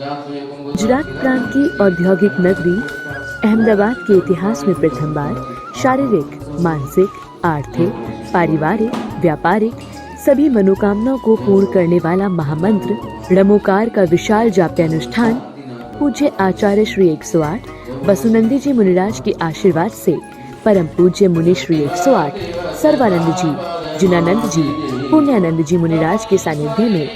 गुजरात प्रांत की औद्योगिक नगरी अहमदाबाद के इतिहास में प्रथम बार शारीरिक, मानसिक, आर्थिक, पारिवारिक, व्यापारिक सभी मनोकामनाओं को पूर्ण करने वाला महामंत्र णमोकार का विशाल जाप्यानुष्ठान पूज्य आचार्य श्री 108 वसुनंदी जी मुनिराज के आशीर्वाद से परम पूज्य मुनि श्री 108 सर्वानंद जी, जिनानंद जी, पुण्यानंद जी मुनिराज के सानिध्य में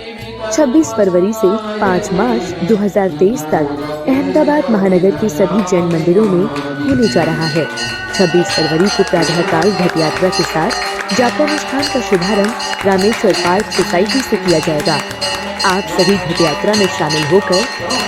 26 फरवरी से 5 मार्च 2023 तक अहमदाबाद महानगर के सभी जैन मंदिरों में होने जा रहा है। 26 फरवरी को प्रातःकाल घट यात्रा के साथ जापानुष्ठान का शुभारंभ रामेश्वर पार्क सोसाइटी से किया जाएगा। आप सभी घट यात्रा में शामिल होकर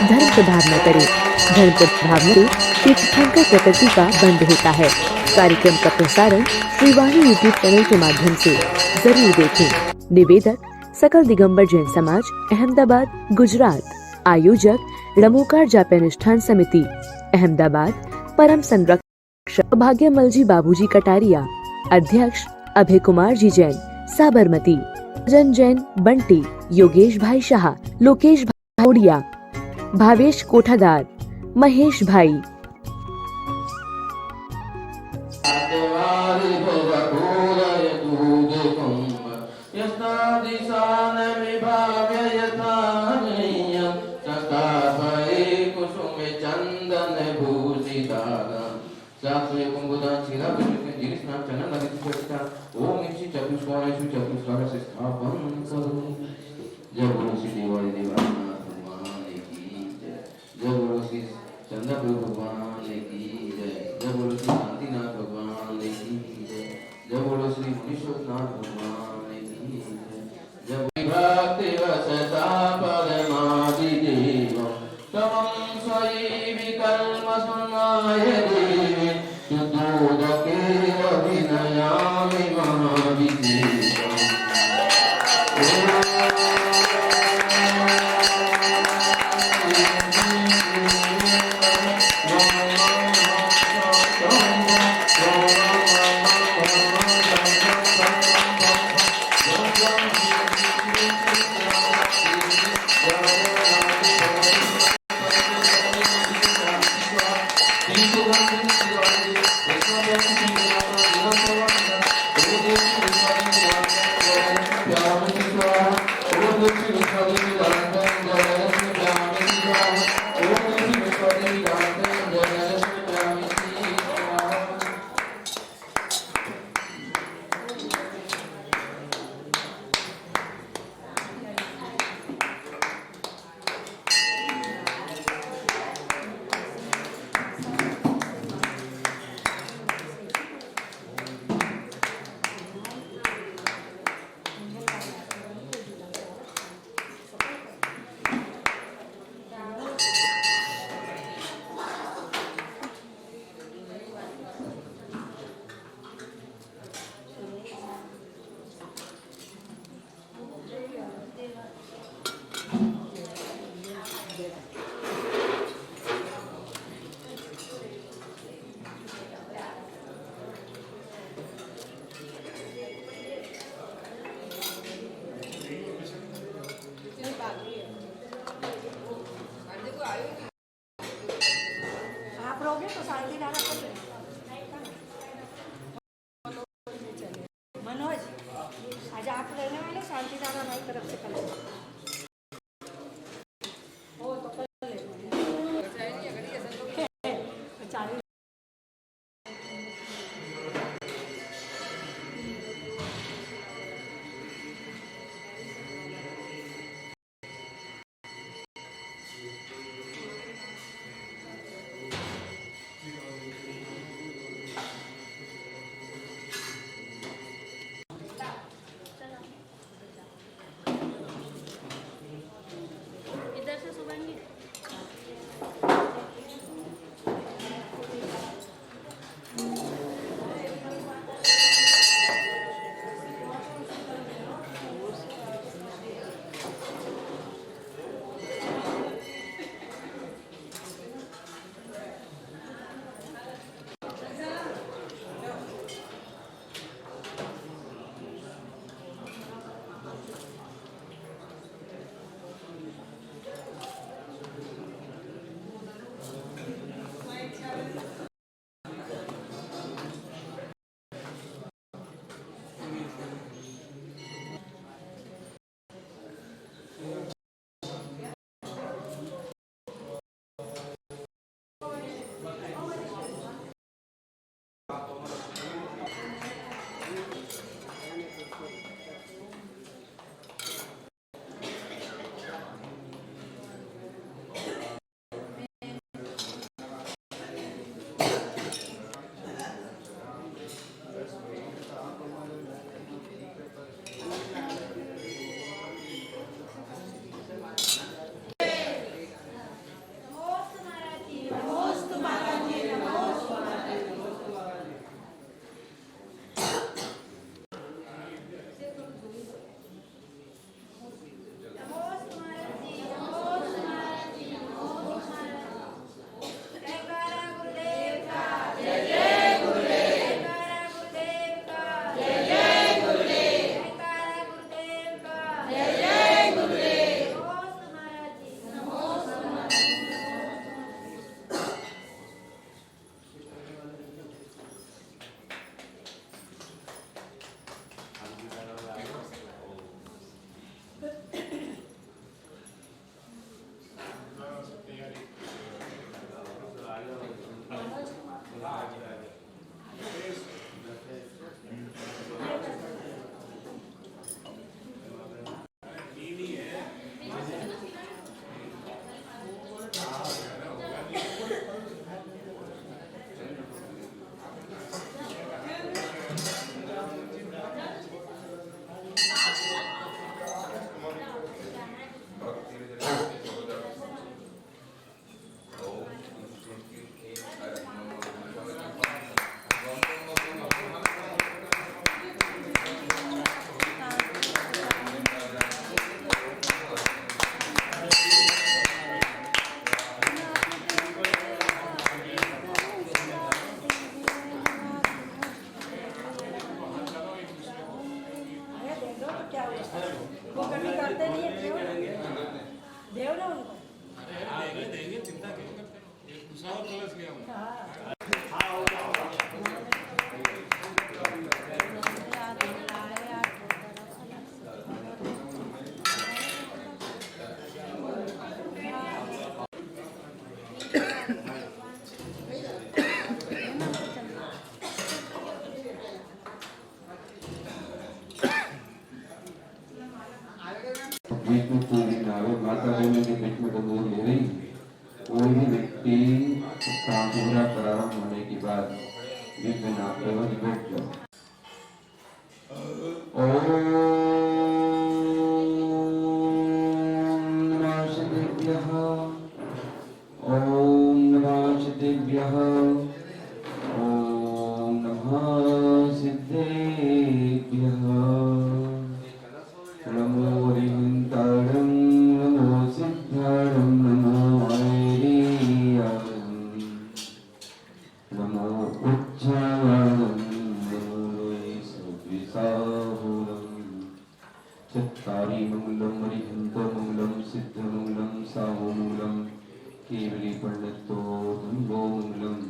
धर्म प्रभावना करें। धर्म प्रभावना से तीर्थंकर प्रकृति का बंध होता है। कार्यक्रम का प्रसारण श्रीवाणी यूट्यूब चैनल के माध्यम से जरूर देखें। निवेदक सकल दिगंबर जैन समाज, अहमदाबाद, गुजरात। आयोजक णमोकार जाप्यानुष्ठान समिति, अहमदाबाद। परम संरक्षक भाग्यमल जी बाबूजी कटारिया। अध्यक्ष अभय कुमार जी जैन, साबरमती। जन जैन बंटी, योगेश भाई शाह, लोकेश भाई ओडिया, भावेश कोठादार, महेश भाई। जय बोलो श्री देवाली देवानाथ भगवान की जय। जय बोलो श्री चंद्रप्रभु भगवान की जय। जय बोलो श्री शांतिनाथ भगवान की जय। जय बोलो श्री मुनीश्वरनाथ भगवान की जय। जय भक्ति वसता परमादिदेव तमं स्वयं विकल्प सुनाय देवी शुद्धोदके अभिनयामि महाविदेव। आप रहोगे तो शांति धारा मनोज, आज आप रहने वाले शांति धारा हमारी तरफ से करेंगे। हो तो कर ले चालू। बीच में कोई भी ना आवे, माता बहनों के बीच में डबोर ले रही। कोई भी व्यक्ति काम पूरा प्रारंभ होने के बाद बीच में ना केवल बैठ जाओ। ओम नमः शिवाय। ओम नमः सिद्धेभ्यः। ओम नमः सिद्धेभ्यः। नमो हरिहंतारं नमो सिद्धारं नमो हरियारं नमो उच्चारणं नमो सद्विसाहुरं। चत्तारि मंगलं हरिहंतमंगलं सिद्धमंगलं साहुमंगलं केवली पंडितो धम्मो मंगलम्।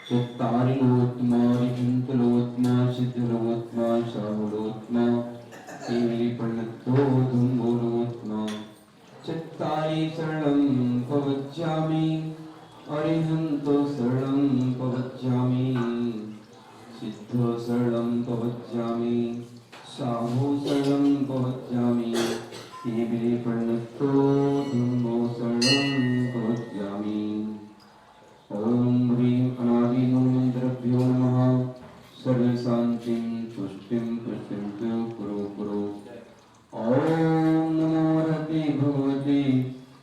चत्तारि लोत्मा हरिहंतलोत्मा सिद्धलोत्मा साहुलोत्मा केवली पंडितो धम्मोलोत्मा। चत्तारि शरणं प्रवक्ष्यामि अरिहन्तो शरणं प्रवक्ष्यामि सिद्धो शरणं प्रवक्ष्यामि साहु शरणं प्रवक्ष्यामि केवली पंडितो धम्मो शरणं प्रवक्ष्यामि। ओम ह्रीं अनादिमूलमन्त्रभ्यो नमः। सर्वशान्तिं तुष्टिं प्रत्यन्तु कुरु कुरु। ओम नमो हरते भगवते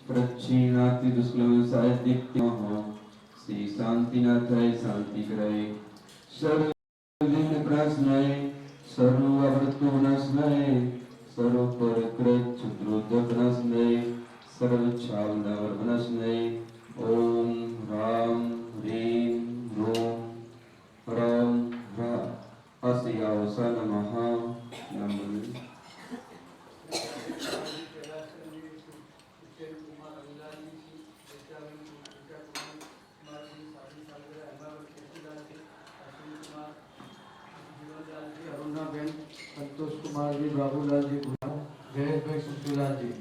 प्रच्छिन्नाति दुष्कलमसादित्याः। श्री शान्तिनाथाय शान्तिकराय सर्वविघ्न प्रणाशनाय सर्वावर्तनाशनाय सर्वपरकृत क्षुद्रोद्भवनाशनाय सर्वच्छावनावर्तनाशनाय। ओम ह्रां ह्रीं ह्रूं ह्रौं ह्रः अस्यावस नमः। नमः। अरुणाबेन, संतोष कुमार जी, बाबूलाल जी, जयेश भाई, सुशीलाल जी।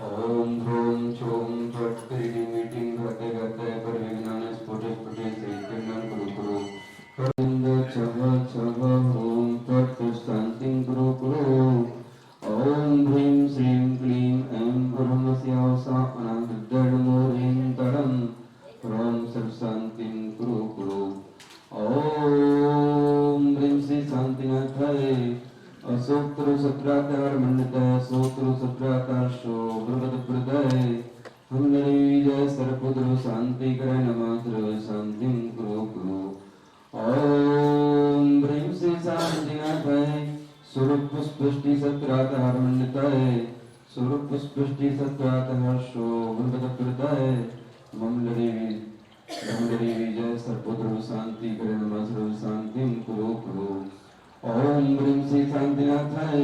ओम ह्रों छों फट् मीटिंग घटे घटे पर विज्ञान स्फुटे स्फुटे चैतन्यं कुरु कुरु। करुण छव छव ओम फट् शान्तिं कुरु कुरु। ओम ह्रीं श्रीं क्लीं ऐं ब्रह्मस्यावसा अनन्तर्नमो ह्रीं तरं ह्रौं सर्वशान्तिं कुरु कुरु। ओम ह्रीं श्री शान्तिनाथाय अशोक्तरु सत्राकार मंडताय अशोक्तरु सत्राकार शोभ्रवदप्रदाय हम जय सर्वपुत्र शांति करे नमः सर्व शांतिं कुरु कुरु। ओम ह्रीं श्री शान्तिनाथाय स्वरूप पुष्टि सत्राकार मंडताय स्वरूप पुष्टि सत्राकार शोभ्रवदप्रदाय ममलदेवी जय सर्वपुत्र शांति करे नमः सर्व शांतिं कुरु कुरु। ओम ह्रीं श्री शान्तिनाथाय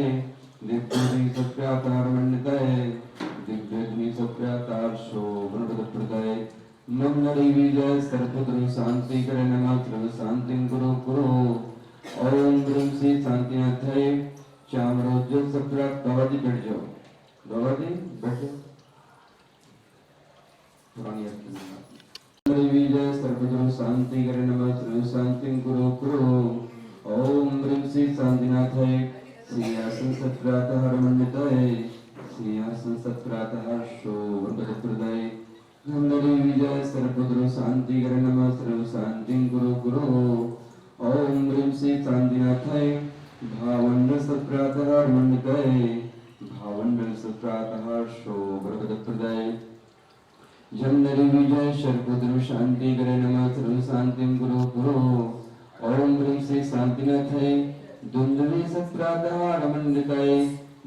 दिव्यग्नि सत्याकार मंडिताय दिव्यग्नि सत्याकार शोभ्रवदप्रदाय ममलदेवी जय सर्वपुत्र शांति करे नमः सर्व शांतिं कुरु कुरु। ओम ह्रीं श्री शान्तिनाथाय चामरोज्जवल सत्याकार बाबाजी बैठ जाओ। बाबाजी बैठो। पुरानी देवी जय सर्वपुत्र शांति करे नमः सर्व शांतिं कुरु कुरु। ओम ह्रीं श्री शान्तिनाथाय सिंहासन सत्प्रातः मंडिताय सिंहासन सत्प्रातः शोभ्रवदप्रदाय नमदेवी जय सर्वपुत्र शांति करे नमः सर्व शांतिं कुरु कुरु। ओम ह्रीं श्री शान्तिनाथाय भावंडल सत्प्रातः मंडिताय भावंडल सत्प्रातः शोभ्रवदप्रदाय जमदेवी जय सर्वपुत्र शांति करे नमः सर्व शांतिं कुरु कुरु। ओम ह्रीं श्री शान्तिनाथाय दुंदुभि सत्प्रातः मंडिताय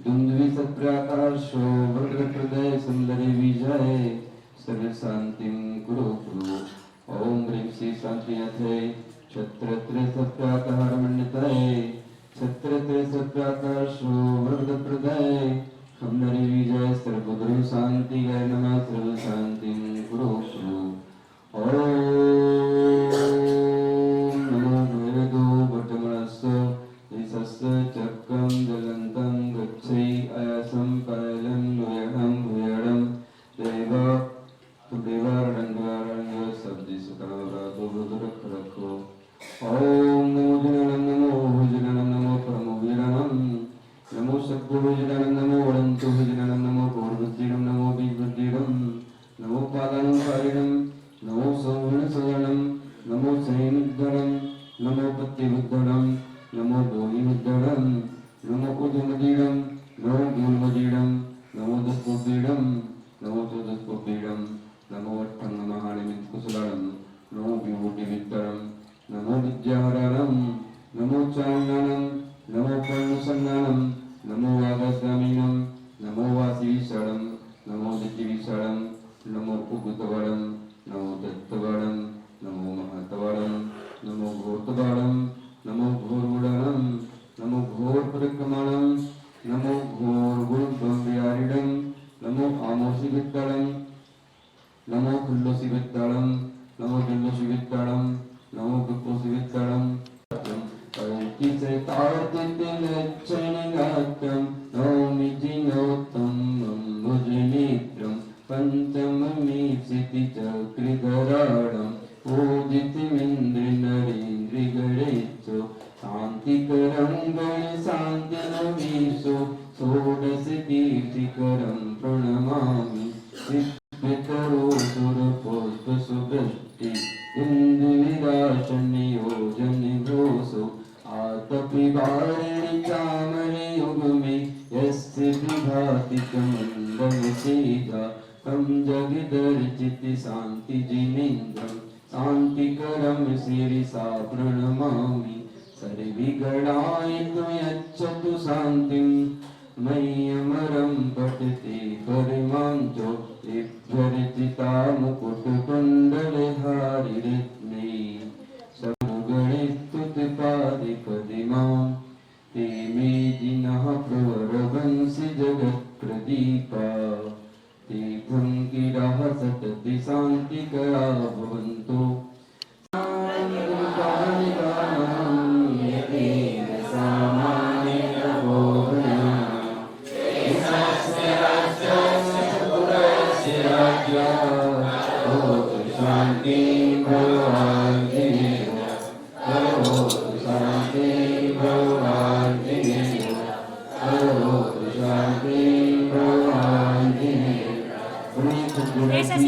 दुंदुभि सत्प्रातः शोभ्रवदप्रदाय सुंदरी विजय हम नरी विजय सर्वगुरु शांति गय नमः सर्व शांति गुरु गुरु ओम नमो भगवतो भट्टमनस्सो ईशस्य चक्रम जलंतं गच्छै अयसं पायलं भूयहं भूयडं देव देवारण्यवारण्य शब्दी सुकरवरातो बुद्धरख रखो ओम नमो जननं नमो भुजनं नमो परमो वीरणं नमो सद्गुरुजनं नमो वदन्तु भुजनं नमो पूर्वद्दिनं नमो विद्वद्दिनं नमो पादानुकारिणं नमो सौवर्णसदनं नमो सैनिद्धनं नमो पत्तिबुद्धनं नमो भूमिबुद्धनं नमो उदुमदीडं नमो गुलमदीडं नमो दस्पोपीडं नमो चोदस्पोपीडं नमो अट्टङ्गमहानिमित्कुशलं नमो विभूतिवित्तरं नमो विद्याहरणं नमो चारणं नमो कर्णसन्नानं नमो वागस्वामिनं नमो वासीशलं नमो दितिविशलं नमो उगुतवरं नमो दत्तवरं नमो महतवरं नमो घोतवरं नमो घोरगुणं नमो घोरपरिक्रमणं नमो घोरगुणब्रह्मविहारिणं नमो आमोषिवित्तलं नमो खुल्लोषिवित्तलं नमो दिल्लोषिवित्तलं नमो गुप्पोषिवित्तलं किसतार्तिलक्षणगात्रं नौमि जिनोत्तमं भुजनेत्रं पञ्चममीप्सितिचक्रिधराणं पूजितमिन्द्रनरेन्द्रिगणेशो शान्तिकरं गणशान्तिनमीशो षोडशतीर्थिकरं प्रणमामि सिद्धकरो सुरपुष्पसुवृष्टि इन्दुविराशनियोजनघोषो आतपिवारिणि चामरे युगमे यस्य विभाति कमण्डलसेजा तं जगदर्चिति शान्तिजिनेन्द्रं शान्तिकरं शिरसा प्रणमामि सर्विगणाय तु यच्छतु शान्तिं मय्यमरं पठति परिमाञ्चो इभ्यर्चिता मुकुटकुण्डलधारिरत्नै सर्वगणिस्तुतिपादिपदिमां ते मे जिनः प्रवरवंशि जगत्प्रदीपा ते भङ्गिरः सतति शान्तिकरा भवन्तु शांति भगवान की शांति भगवान की शांति भगवान की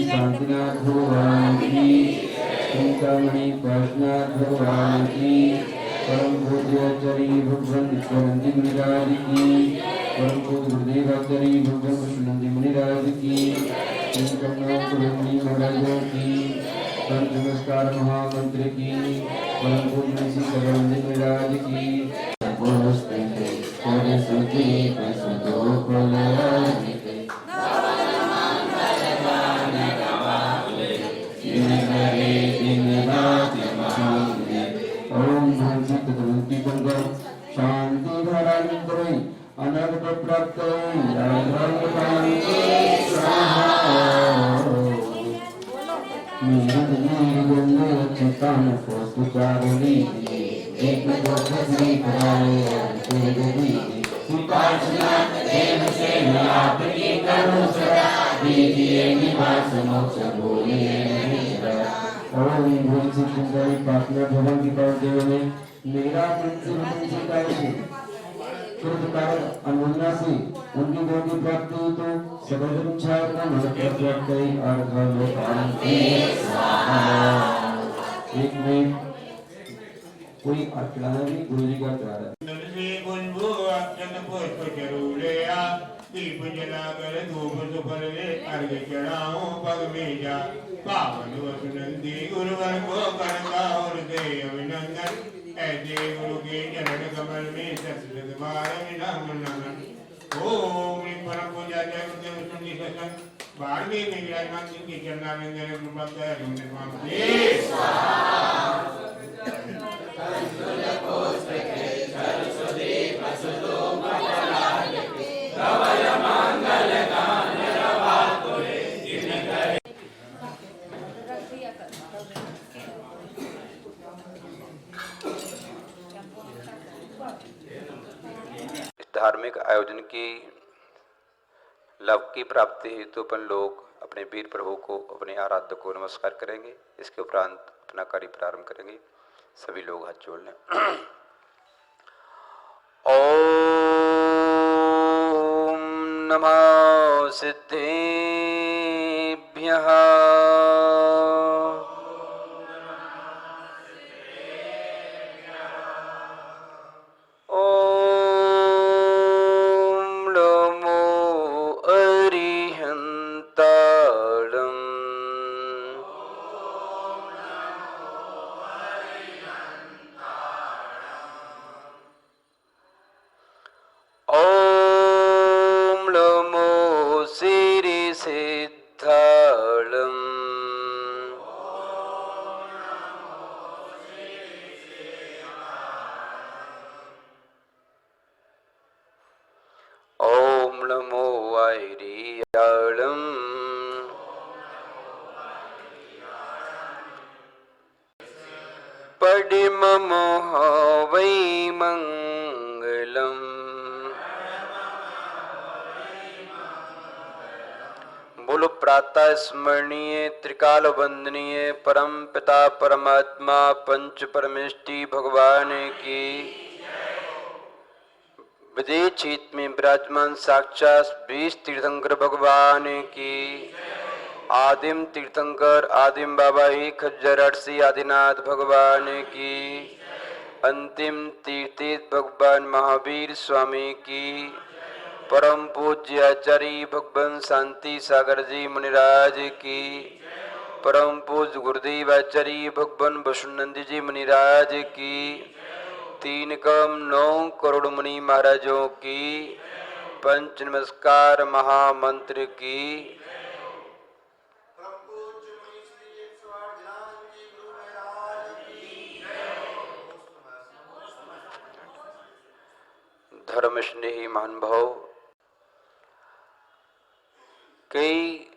शांतिनाथ भगवान की चिंतामणि पार्श्वनाथ भगवान की परम पूज्याचार्य भगवान विश्वानंदी मुनिराज की परम पूज्य गुरुदेवाचार्य भगवान कृष्णानंदी मुनिराज की महाराजों की पंच नमस्कार महामंत्र की परम पूज्य श्री सर्वानंद महाराज की सरस्वती प्रसुतो फलराजिते दिनकरे दिनराति महांते ओम शांति तदंती गंगा शांति धरांतरे अनर्थ प्राप्त राधांते स्वाहा चितान पुचारली एक दोषी कराए तेरी सुपार्चना देव से आपकी करो सदा दीजिए निवास मोक्ष बोलिए ओम भूल से सुंदरी पापना भवन की पाव देव ने मेरा कृतकाल अनुमना से उनकी गोदी प्राप्त हुई तो सबरम छात्र महत्व प्राप्त हुई और घर में शांति एक मिनट कोई अटलाना भी गुरु जी का प्यार है नरसी गुंबु अक्षत पुष्प चरूलेया दीप जलाकर धूप सुफले अर्घ चढ़ाओ पग में जा पावन वसुनंदी गुरुवर को करता और दे अभिनंदन ऐसे गुरु के चरण कमल में सत्संग मार विनम नमन ओम परम पूजा जय गुरुदेव सुनी सत्संग बारहवीं में विराजमान जिनके चरणारविंद में कृपा कर निर्माण सरस्वती प्रसुतो आयोजन की लाभ की प्राप्ति हेतु अपन लोग अपने वीर प्रभु को, अपने आराध्य को नमस्कार करेंगे। इसके उपरांत अपना कार्य प्रारंभ करेंगे। सभी लोग हाथ जोड़ लें। ओम नमः सिद्धेभ्यः। वै मंगलम। बोलो प्रातः स्मरणीय त्रिकाल वंदनीय परम पिता परमात्मा पंच परमेष्टि भगवान की, विदेह क्षेत्र में विराजमान साक्षात 20 तीर्थंकर भगवान की, आदिम तीर्थंकर आदिम बाबा एक हज़ार आदिनाथ भगवान की, अंतिम तीर्थित भगवान महावीर स्वामी की, परम पूज्य आचार्य भगवान शांति सागर जी मुनिराज की, परम पूज्य गुरुदेव आचार्य भगवान वसुनंद जी मुनिराज की, 3 कम 9 करोड़ मुनि महाराजों की, पंच नमस्कार महामंत्र की। धर्म स्नेही महानुभाव, कई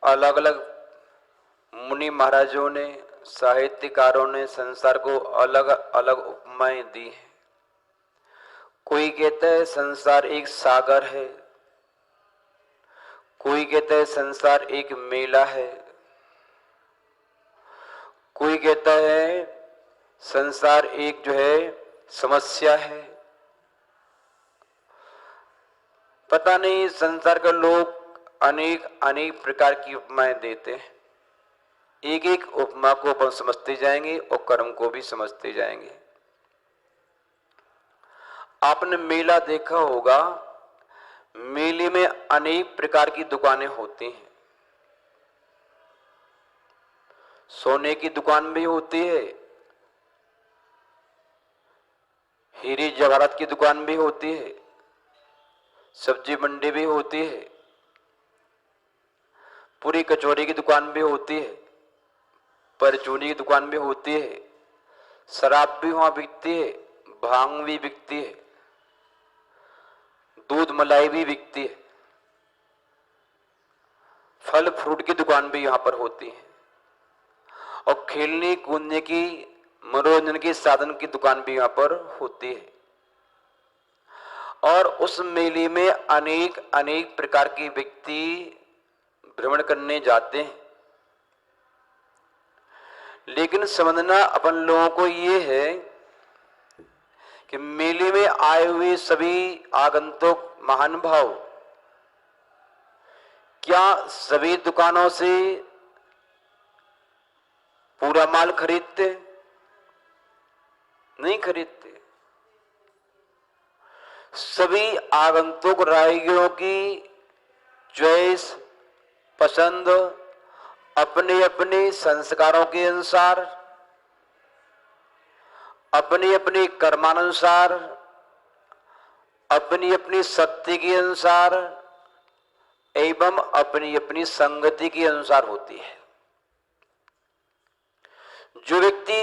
अलग अलग मुनि महाराजों ने, साहित्यकारों ने संसार को अलग अलग उपमाएं दी हैं। कोई कहता है संसार एक सागर है, कोई कहता है संसार एक मेला है, कोई कहता है संसार एक जो है समस्या है। पता नहीं संसार का लोग अनेक अनेक प्रकार की उपमाएं देते हैं। एक एक उपमा को अपन समझते जाएंगे और कर्म को भी समझते जाएंगे। आपने मेला देखा होगा, मेले में अनेक प्रकार की दुकानें होती हैं। सोने की दुकान भी होती है, हीरे जवाहरात की दुकान भी होती है, सब्जी मंडी भी होती है, पूरी कचौरी की दुकान भी होती है, परचूनी की दुकान भी होती है, शराब भी वहां बिकती है, भांग भी बिकती है, दूध मलाई भी बिकती है, फल फ्रूट की दुकान भी यहां पर होती है, और खेलने कूदने की मनोरंजन के साधन की दुकान भी यहां पर होती है। और उस मेले में अनेक अनेक प्रकार के व्यक्ति भ्रमण करने जाते हैं। लेकिन समझना अपन लोगों को ये है कि मेले में आए हुए सभी आगंतुक महानुभाव क्या सभी दुकानों से पूरा माल खरीदते? नहीं खरीदते। सभी आगंतुक राहगीरों की चॉइस, पसंद अपने अपने संस्कारों के अनुसार, अपने अपने कर्मानुसार, अपनी अपनी शक्ति के अनुसार एवं अपनी अपनी संगति के अनुसार होती है। जो व्यक्ति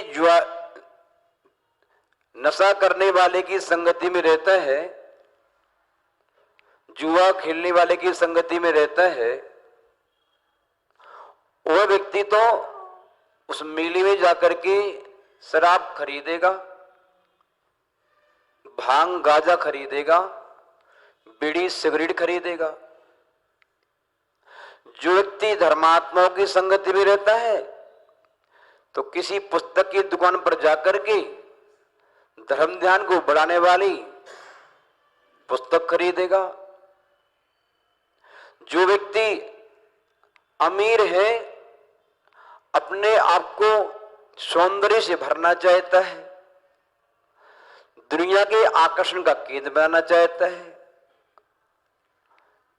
नशा करने वाले की संगति में रहता है, जुआ खेलने वाले की संगति में रहता है, वह व्यक्ति तो उस मेले में जाकर के शराब खरीदेगा, भांग गाजा खरीदेगा, बीड़ी सिगरेट खरीदेगा। जो व्यक्ति धर्मात्माओं की संगति में रहता है तो किसी पुस्तक की दुकान पर जाकर के धर्म ध्यान को बढ़ाने वाली पुस्तक खरीदेगा। जो व्यक्ति अमीर है, अपने आप को सौंदर्य से भरना चाहता है, दुनिया के आकर्षण का केंद्र बनाना चाहता है,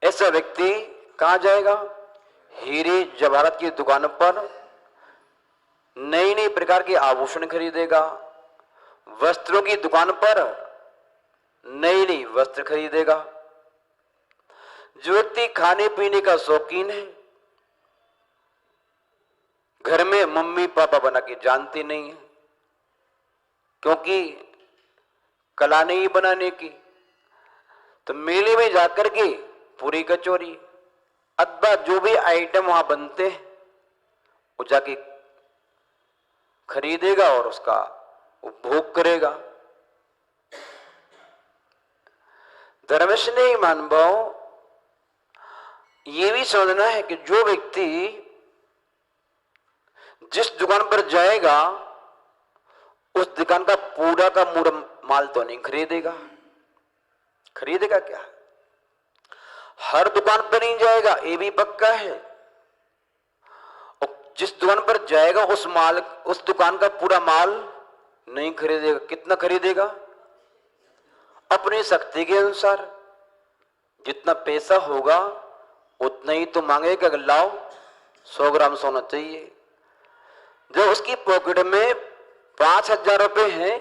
ऐसा व्यक्ति कहां जाएगा? हीरे जवाहरात की दुकान पर नई नई प्रकार के आभूषण खरीदेगा, वस्त्रों की दुकान पर नई नई वस्त्र खरीदेगा। जो व्यक्ति खाने पीने का शौकीन है, घर में मम्मी पापा बना के जानती नहीं है, क्योंकि कला नहीं बनाने की, तो मेले में जाकर के पूरी कचौरी अथवा जो भी आइटम वहां बनते हैं वो जाके खरीदेगा और उसका उपभोग करेगा। धर्मस्नेही मानवाओं, ये भी समझना है कि जो व्यक्ति जिस दुकान पर जाएगा उस दुकान का पूरा का मूड माल तो नहीं खरीदेगा। खरीदेगा क्या? हर दुकान पर नहीं जाएगा, ये भी पक्का है। और जिस दुकान पर जाएगा उस दुकान का पूरा माल नहीं खरीदेगा। कितना खरीदेगा? अपनी शक्ति के अनुसार। जितना पैसा होगा उतना ही तो मांगेगा। लाओ 100 ग्राम सोना चाहिए। जब उसकी पॉकेट में 5,000 रुपए हैं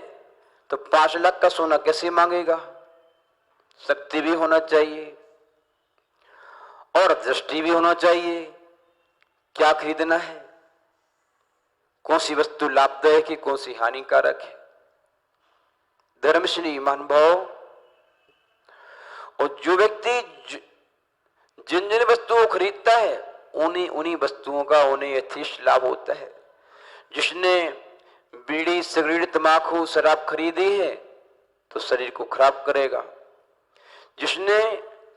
तो 5 लाख का सोना कैसे मांगेगा? शक्ति भी होना चाहिए और दृष्टि भी होना चाहिए। क्या खरीदना है, कौन सी वस्तु लाभदायक है, कौन सी हानिकारक है। धर्मस्नेही महानुभाव, और जो व्यक्ति जिन जिन वस्तुओं को खरीदता है उन्हीं वस्तुओं का उन्हें यथेष्ट लाभ होता है। जिसने बीड़ी सिगरेट तंबाकू शराब खरीदी है तो शरीर को खराब करेगा। जिसने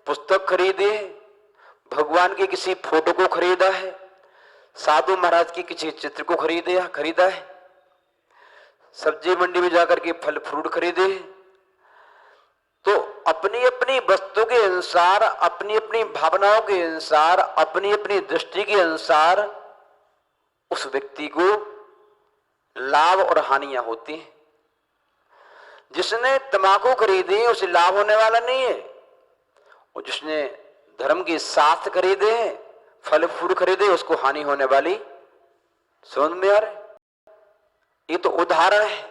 पुस्तक खरीदी है, भगवान के किसी फोटो को खरीदा है, साधु महाराज की किसी चित्र को खरीदा है, सब्जी मंडी में जाकर के फल फ्रूट खरीदे हैं, तो अपनी अपनी वस्तु के अनुसार, अपनी अपनी भावनाओं के अनुसार, अपनी अपनी दृष्टि के अनुसार उस व्यक्ति को लाभ और हानियां होती हैं। जिसने तंबाकू खरीदी उसे लाभ होने वाला नहीं है, और जिसने धर्म के शास्त्र खरीदे हैं, फल फूल खरीदे, उसको हानि होने वाली। समझ में आ रहा है? ये तो उदाहरण है।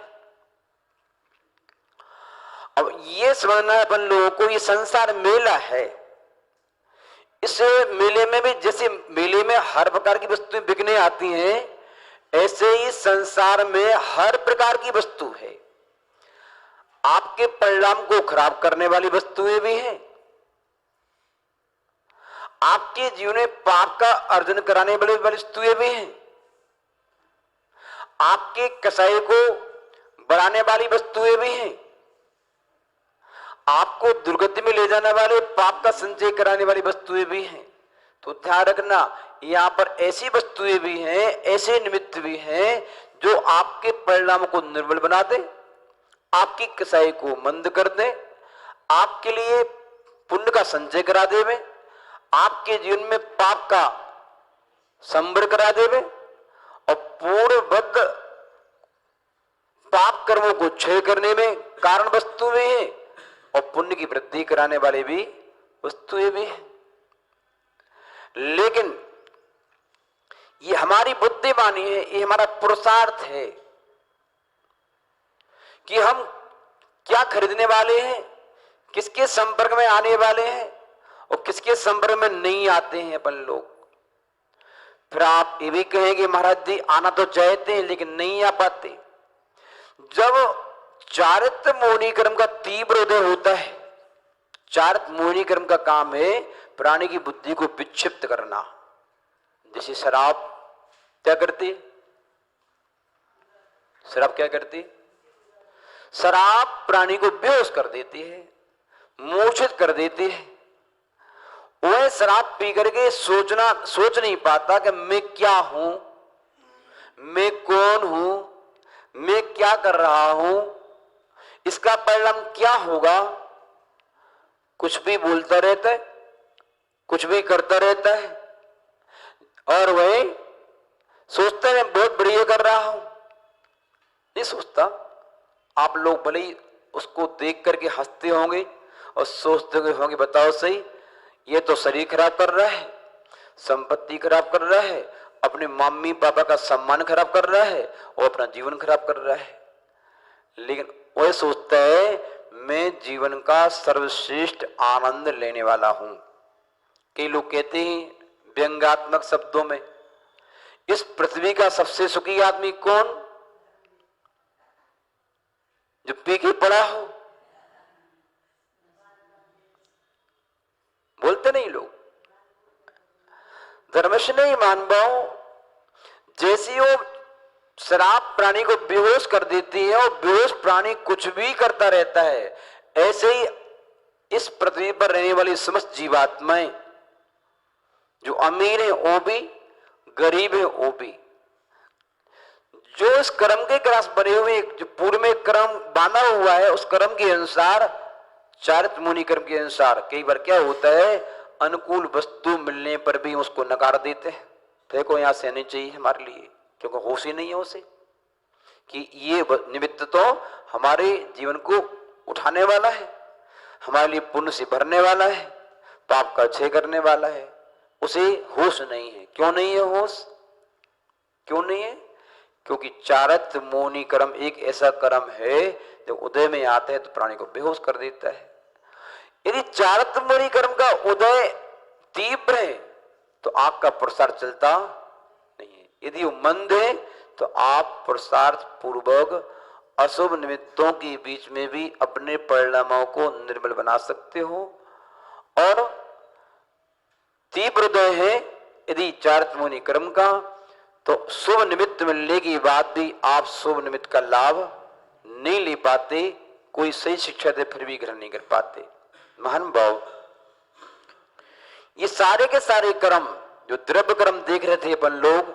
अब ये समझना है अपन लोगों को, ये संसार मेला है। इस मेले में भी जैसे मेले में हर प्रकार की वस्तुएं बिकने आती हैं, ऐसे ही संसार में हर प्रकार की वस्तु है। आपके परिणाम को खराब करने वाली वस्तुएं भी हैं, आपके जीवन में पाप का अर्जन कराने वाली वस्तुएं भी हैं, आपके कसाई को बढ़ाने वाली वस्तुएं भी हैं, आपको दुर्गति में ले जाने वाले पाप का संचय कराने वाली वस्तुएं भी हैं। तो ध्यान रखना, यहां पर ऐसी वस्तुएं भी हैं, ऐसे निमित्त भी हैं जो आपके परिणाम को निर्बल बना दे, आपकी कसाई को मंद कर दे, आपके लिए पुण्य का संचय करा देवे, आपके जीवन में पाप का संबर करा देवे, और पूर्णबद्ध पाप कर्मों को क्षय करने में कारण वस्तुएं हैं, और पुण्य की वृद्धि कराने वाले भी वस्तुएं भी हैं। लेकिन ये हमारी बुद्धिमानी है, ये हमारा पुरुषार्थ है कि हम क्या खरीदने वाले हैं, किसके संपर्क में आने वाले हैं और किसके संपर्क में नहीं आते हैं अपन लोग। फिर आप ये भी कहेंगे महाराज जी आना तो चाहते हैं लेकिन नहीं आ पाते। जब चारित्र मोहिनी कर्म का तीव्र उदय होता है, चारित्र मोहिनी कर्म का काम है प्राणी की बुद्धि को विक्षिप्त करना। जैसे शराब क्या करती? शराब क्या करती? शराब प्राणी को बेहोश कर देती है, मूर्छित कर देती है। वह शराब पी करके सोच नहीं पाता कि मैं क्या हूं, मैं कौन हूं, मैं क्या कर रहा हूं, इसका परिणाम क्या होगा। कुछ भी बोलता रहता है, कुछ भी करता रहता है, और वह सोचता है मैं बहुत बढ़िया कर रहा हूं। नहीं सोचता। आप लोग भले ही उसको देख करके हंसते होंगे और सोचते होंगे बताओ सही, ये तो शरीर खराब कर रहा है, संपत्ति खराब कर रहा है, अपने मम्मी पापा का सम्मान खराब कर रहा है और अपना जीवन खराब कर रहा है। लेकिन वह सोचता है मैं जीवन का सर्वश्रेष्ठ आनंद लेने वाला हूं। कई लोग कहते हैं व्यंग्यात्मक शब्दों में, इस पृथ्वी का सबसे सुखी आदमी कौन? जो पी के पड़ा हो। बोलते नहीं लोग। धर्म से नहीं मान पाओ, जैसी वो शराब प्राणी को बेहोश कर देती है और बेहोश प्राणी कुछ भी करता रहता है, ऐसे ही इस पृथ्वी पर रहने वाली समस्त जीवात्माएं, जो अमीर है वो भी, गरीब है वो भी, जो इस कर्म के ग्रास बने हुए, जो पूर्व में कर्म बांधा हुआ है, उस कर्म के अनुसार, चारित्र मुनि कर्म के अनुसार, कई बार क्या होता है अनुकूल वस्तु मिलने पर भी उसको नकार देते हैं। देखो यहां से नहीं चाहिए हमारे लिए, क्योंकि होश ही नहीं है उसे कि ये निमित्त तो हमारे जीवन को उठाने वाला है, हमारे लिए पुण्य से भरने वाला है, पाप का क्षय करने वाला है। उसे होश नहीं है। क्यों नहीं है होश? क्यों नहीं है? क्योंकि चारित्र मोनी कर्म एक ऐसा कर्म है जो उदय में आता है तो प्राणी को बेहोश कर देता है। यदि चारित्र मोनी कर्म का उदय तीव्र है तो आग का प्रसार चलता नहीं है। यदि वो मंद है तो आप पुरुषार्थ पूर्वक अशुभ निमित्तों के बीच में भी अपने परिणामों को निर्मल बना सकते हो। और तीव्र उदय है यदि चारित्र मुनि कर्म का, तो शुभ निमित्त मिलने के बाद भी आप शुभ निमित्त का लाभ नहीं ले पाते, कोई सही शिक्षा दे फिर भी ग्रहण नहीं कर पाते। महान भाव, ये सारे के सारे कर्म जो द्रव्य कर्म देख रहे थे अपन लोग,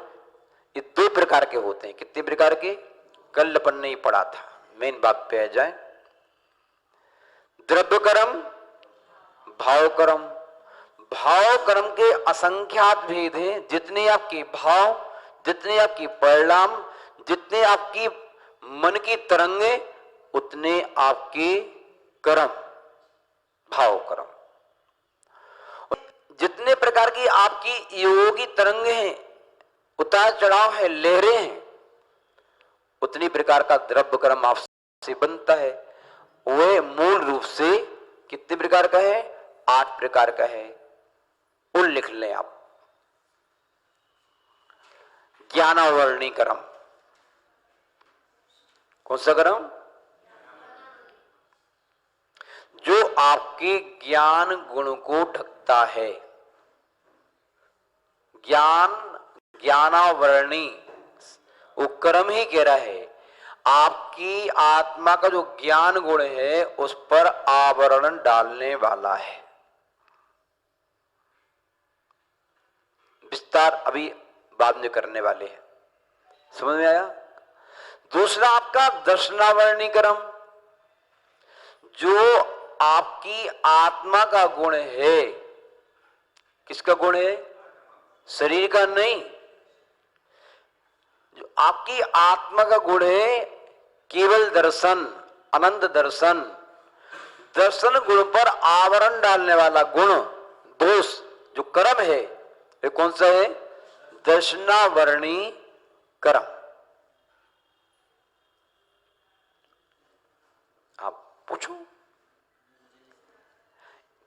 ये दो प्रकार के होते हैं। कितने प्रकार के? कल अपन ने ही पढ़ा था, मेन बात पे आ जाए। द्रव्य कर्म, भाव कर्म। भाव कर्म के असंख्यात भेद हैं। जितने आपके भाव, जितने आपकी परिणाम, जितने आपकी मन की तरंगे, उतने आपके कर्म, भाव कर्म। जितने प्रकार की आपकी योगी तरंगे हैं, उतार चढ़ाव है, लहरें हैं, उतनी प्रकार का द्रव्य कर्म आपसे बनता है। वह मूल रूप से कितने प्रकार का है? 8 प्रकार का है। उन लिख लें आप। ज्ञानावरणी कर्म। कौन सा कर्म? जो आपके ज्ञान गुण को ढकता है। ज्ञानावरणी वो कर्म ही कह रहा है, आपकी आत्मा का जो ज्ञान गुण है उस पर आवरण डालने वाला है। विस्तार अभी बाद में करने वाले हैं। समझ में आया? दूसरा आपका दर्शनावरणी कर्म, जो आपकी आत्मा का गुण है। किसका गुण है? शरीर का नहीं। जो आपकी आत्मा का गुण है केवल दर्शन, अनंत दर्शन, दर्शन गुण पर आवरण डालने वाला गुण, दोष, जो कर्म है, ये कौन सा है? दर्शनावरणी कर्म। आप पूछो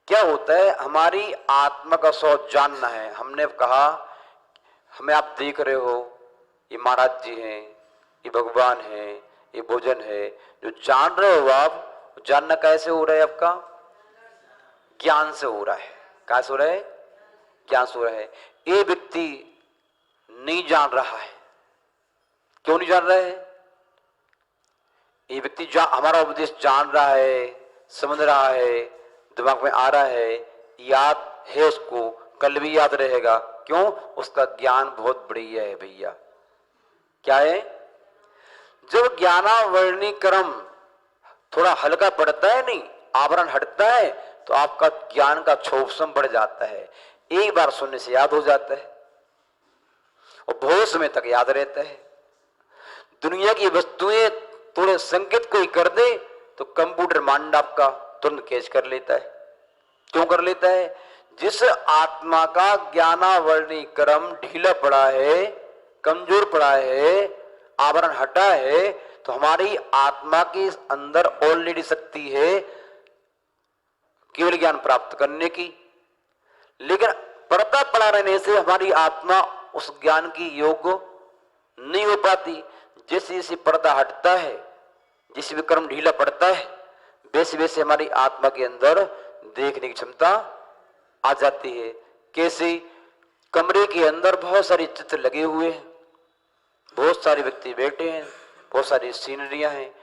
क्या होता है? हमारी आत्मा का स्वरूप जानना है। हमने कहा, हमें आप देख रहे हो, ये महाराज जी हैं, ये भगवान है, ये भोजन है, जो जान रहे हो आप, जानना कैसे हो रहा है? आपका ज्ञान से हो रहा है। कैसे हो रहा है? ज्ञान से हो रहा है। ये व्यक्ति नहीं जान रहा है। क्यों नहीं जान रहा है? ये व्यक्ति हमारा उपदेश जान रहा है, समझ रहा है, दिमाग में आ रहा है, याद है, उसको कल भी याद रहेगा। क्यों? उसका ज्ञान बहुत बढ़िया है भैया। क्या है? जब ज्ञानावरणी क्रम थोड़ा हल्का पड़ता है, नहीं आवरण हटता है, तो आपका ज्ञान का क्षोभसम बढ़ जाता है। एक बार सुनने से याद हो जाता है और बहुत समय तक याद रहता है। दुनिया की वस्तुएं थोड़े संकेत कोई कर दे तो कंप्यूटर माइंड आपका तुरंत कैच कर लेता है। क्यों कर लेता है? जिस आत्मा का ज्ञानावरणी क्रम ढीला पड़ा है, कमजोर पड़ा है, आवरण हटा है, तो हमारी आत्मा के अंदर ऑलरेडी शक्ति है केवल ज्ञान प्राप्त करने की, लेकिन पर्दा पड़ा रहने से हमारी आत्मा उस ज्ञान की योग्य नहीं हो पाती। जैसे जैसे पर्दा हटता है, जिस विक्रम ढीला पड़ता है, वैसे वैसे हमारी आत्मा के अंदर देखने की क्षमता आ जाती है। कैसे? कमरे के अंदर बहुत सारे चित्र लगे हुए हैं, बहुत सारे व्यक्ति बैठे हैं, बहुत सारी सीनरियां हैं,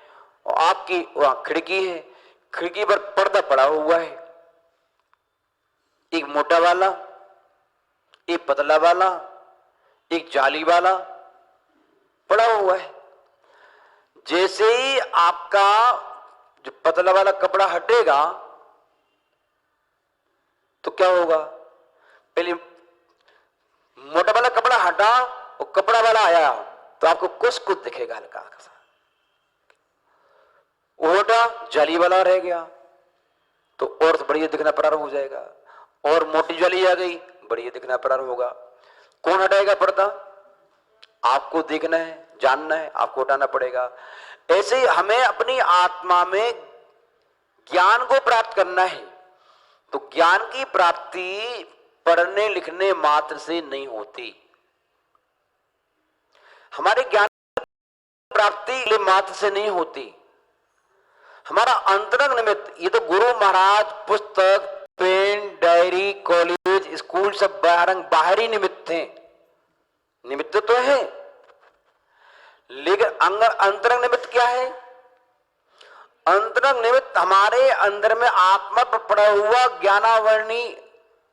और आपकी वहां खिड़की है, खिड़की पर पर्दा पड़ा हुआ है, एक मोटा वाला, एक पतला वाला, एक जाली वाला पड़ा हुआ है। जैसे ही आपका जो पतला वाला कपड़ा हटेगा तो क्या होगा? पहले मोटा वाला कपड़ा हटा और कपड़ा वाला आया तो आपको कुछ दिखेगा हल्का सा। मोटा जाली वाला रह गया तो और बढ़िया दिखना प्रारंभ हो जाएगा, और मोटी जाली आ गई, बढ़िया दिखना प्रारंभ होगा। कौन हटाएगा पर्दा? आपको देखना है, जानना है, आपको हटाना पड़ेगा। ऐसे ही हमें अपनी आत्मा में ज्ञान को प्राप्त करना है, तो ज्ञान की प्राप्ति पढ़ने लिखने मात्र से नहीं होती। हमारे ज्ञान प्राप्ति मात्र से नहीं होती, हमारा अंतरंग निमित्त, ये तो गुरु महाराज, पुस्तक, पेन, डायरी, कॉलेज, स्कूल सब बाहरी निमित्त हैं। निमित्त तो है, लेकिन अंतरंग निमित्त क्या है? अंतरंग निमित्त हमारे अंदर में आत्मा पर पड़ा हुआ ज्ञानावरणी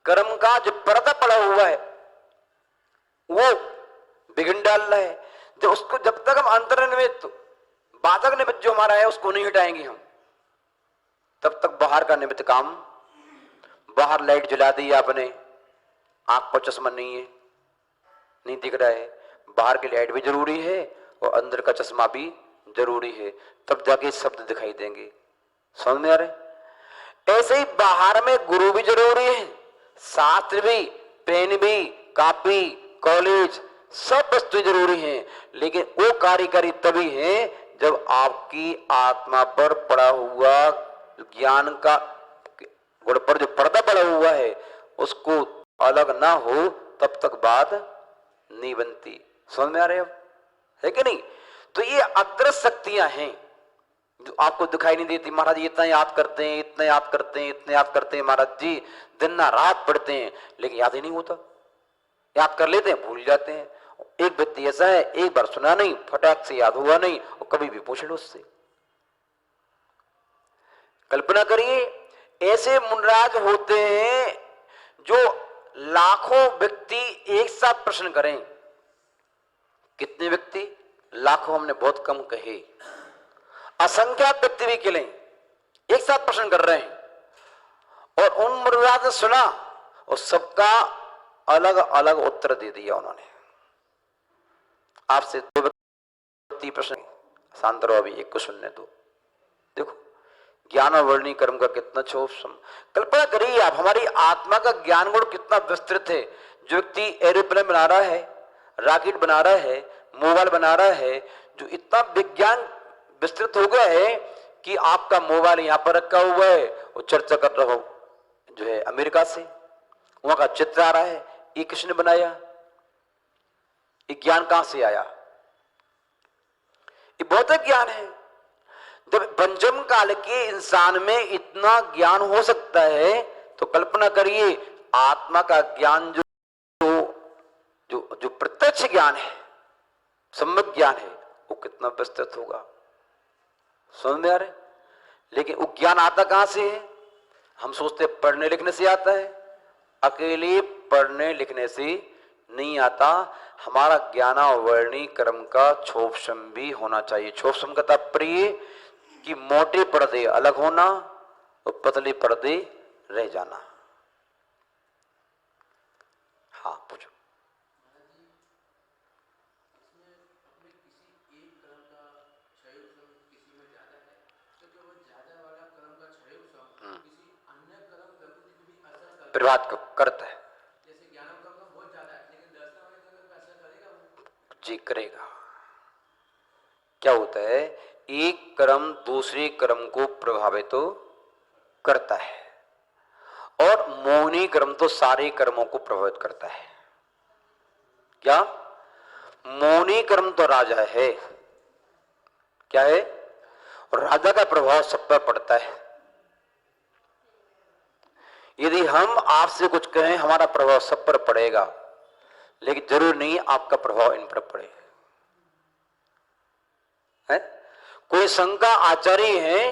कर्म का जो पर्दा पड़ा हुआ है वो बिगड़ डाल रहा है। जब तक हम अंतरंग निमित्त, बाधक निमित्त जो हमारा है उसको नहीं हटाएंगे हम, तब तक बाहर का निमित्त काम। बाहर लाइट जला दी आपने, आंख पर चश्मा नहीं है, नहीं दिख रहा है, बाहर की लाइट भी जरूरी है और अंदर का चश्मा भी जरूरी है, तब जाके शब्द दिखाई देंगे। समझ में आ रहे? ऐसे ही बाहर में गुरु भी जरूरी है, शास्त्र भी, पेन भी, कॉपी, कॉलेज, सब वस्तु जरूरी हैं, लेकिन वो कार्यकारी तभी है जब आपकी आत्मा पर पड़ा हुआ ज्ञान का गुण पर जो पर्दा पड़ा हुआ है उसको अलग ना हो, तब तक बात नहीं बनती। समझ में आ रहे अब? है कि नहीं? तो ये अदृश्य शक्तियां हैं जो आपको दिखाई नहीं देती। महाराज जी इतना याद करते हैं, इतना याद करते हैं, इतना याद करते हैं, महाराज जी दिन ना रात पढ़ते हैं, लेकिन याद ही नहीं होता। याद कर लेते हैं, भूल जाते हैं। एक व्यक्ति ऐसा है, एक बार सुना नहीं, फटाक से याद हुआ नहीं, और कभी भी पूछ लो उससे। कल्पना करिए, ऐसे मुनराज होते हैं जो लाखों व्यक्ति एक साथ प्रश्न करें। कितने व्यक्ति? लाखों हमने बहुत कम कहे, असंख्यात व्यक्ति भी के लिए एक साथ प्रश्न कर रहे हैं, और उन मुनराज ने सुना और सबका अलग अलग उत्तर दे दिया उन्होंने। आपसे दो व्यक्ति प्रश्न, शांत रहो, अभी एक को सुनने दो। देखो ज्ञान और वर्णी कर्म का कितना क्षोभ। कल्पना करिए आप, हमारी आत्मा का ज्ञान गुण कितना विस्तृत है। जो व्यक्ति एरोप्लेन बना रहा है, रॉकेट बना रहा है, मोबाइल बना रहा है, जो इतना विज्ञान विस्तृत हो गया है कि आपका मोबाइल यहां पर रखा हुआ है और चर्चा कर रहा हो जो है अमेरिका से, वहां का चित्र आ रहा है, ये किसने बनाया? ये ज्ञान कहां से आया? ये भौतिक ज्ञान है। जब पंचम काल के इंसान में इतना ज्ञान हो सकता है, तो कल्पना करिए आत्मा का ज्ञान जो जो जो प्रत्यक्ष ज्ञान है, सम्यक ज्ञान है, वो कितना विस्तृत होगा। समझ में आ रहे? लेकिन वो ज्ञान आता कहां से है? हम सोचते पढ़ने लिखने से आता है। अकेले पढ़ने लिखने से नहीं आता। हमारा ज्ञानावरणी कर्म का छोपसम भी होना चाहिए। छोपसम का तात्पर्य कि मोटे पर्दे अलग होना और पतले पर्दे रह जाना। हाँ पूछो। प्रभात करता है जी, करेगा। क्या होता है, एक कर्म दूसरे कर्म को प्रभावित तो करता है और मोहिनी कर्म तो सारे कर्मों को प्रभावित करता है। क्या? मोहिनी कर्म तो राजा है। क्या है? और राजा का प्रभाव सब पर पड़ता है। यदि हम आपसे कुछ कहें हमारा प्रभाव सब पर पड़ेगा, लेकिन जरूर नहीं आपका प्रभाव इन पर पड़े। है? कोई संघ का आचार्य है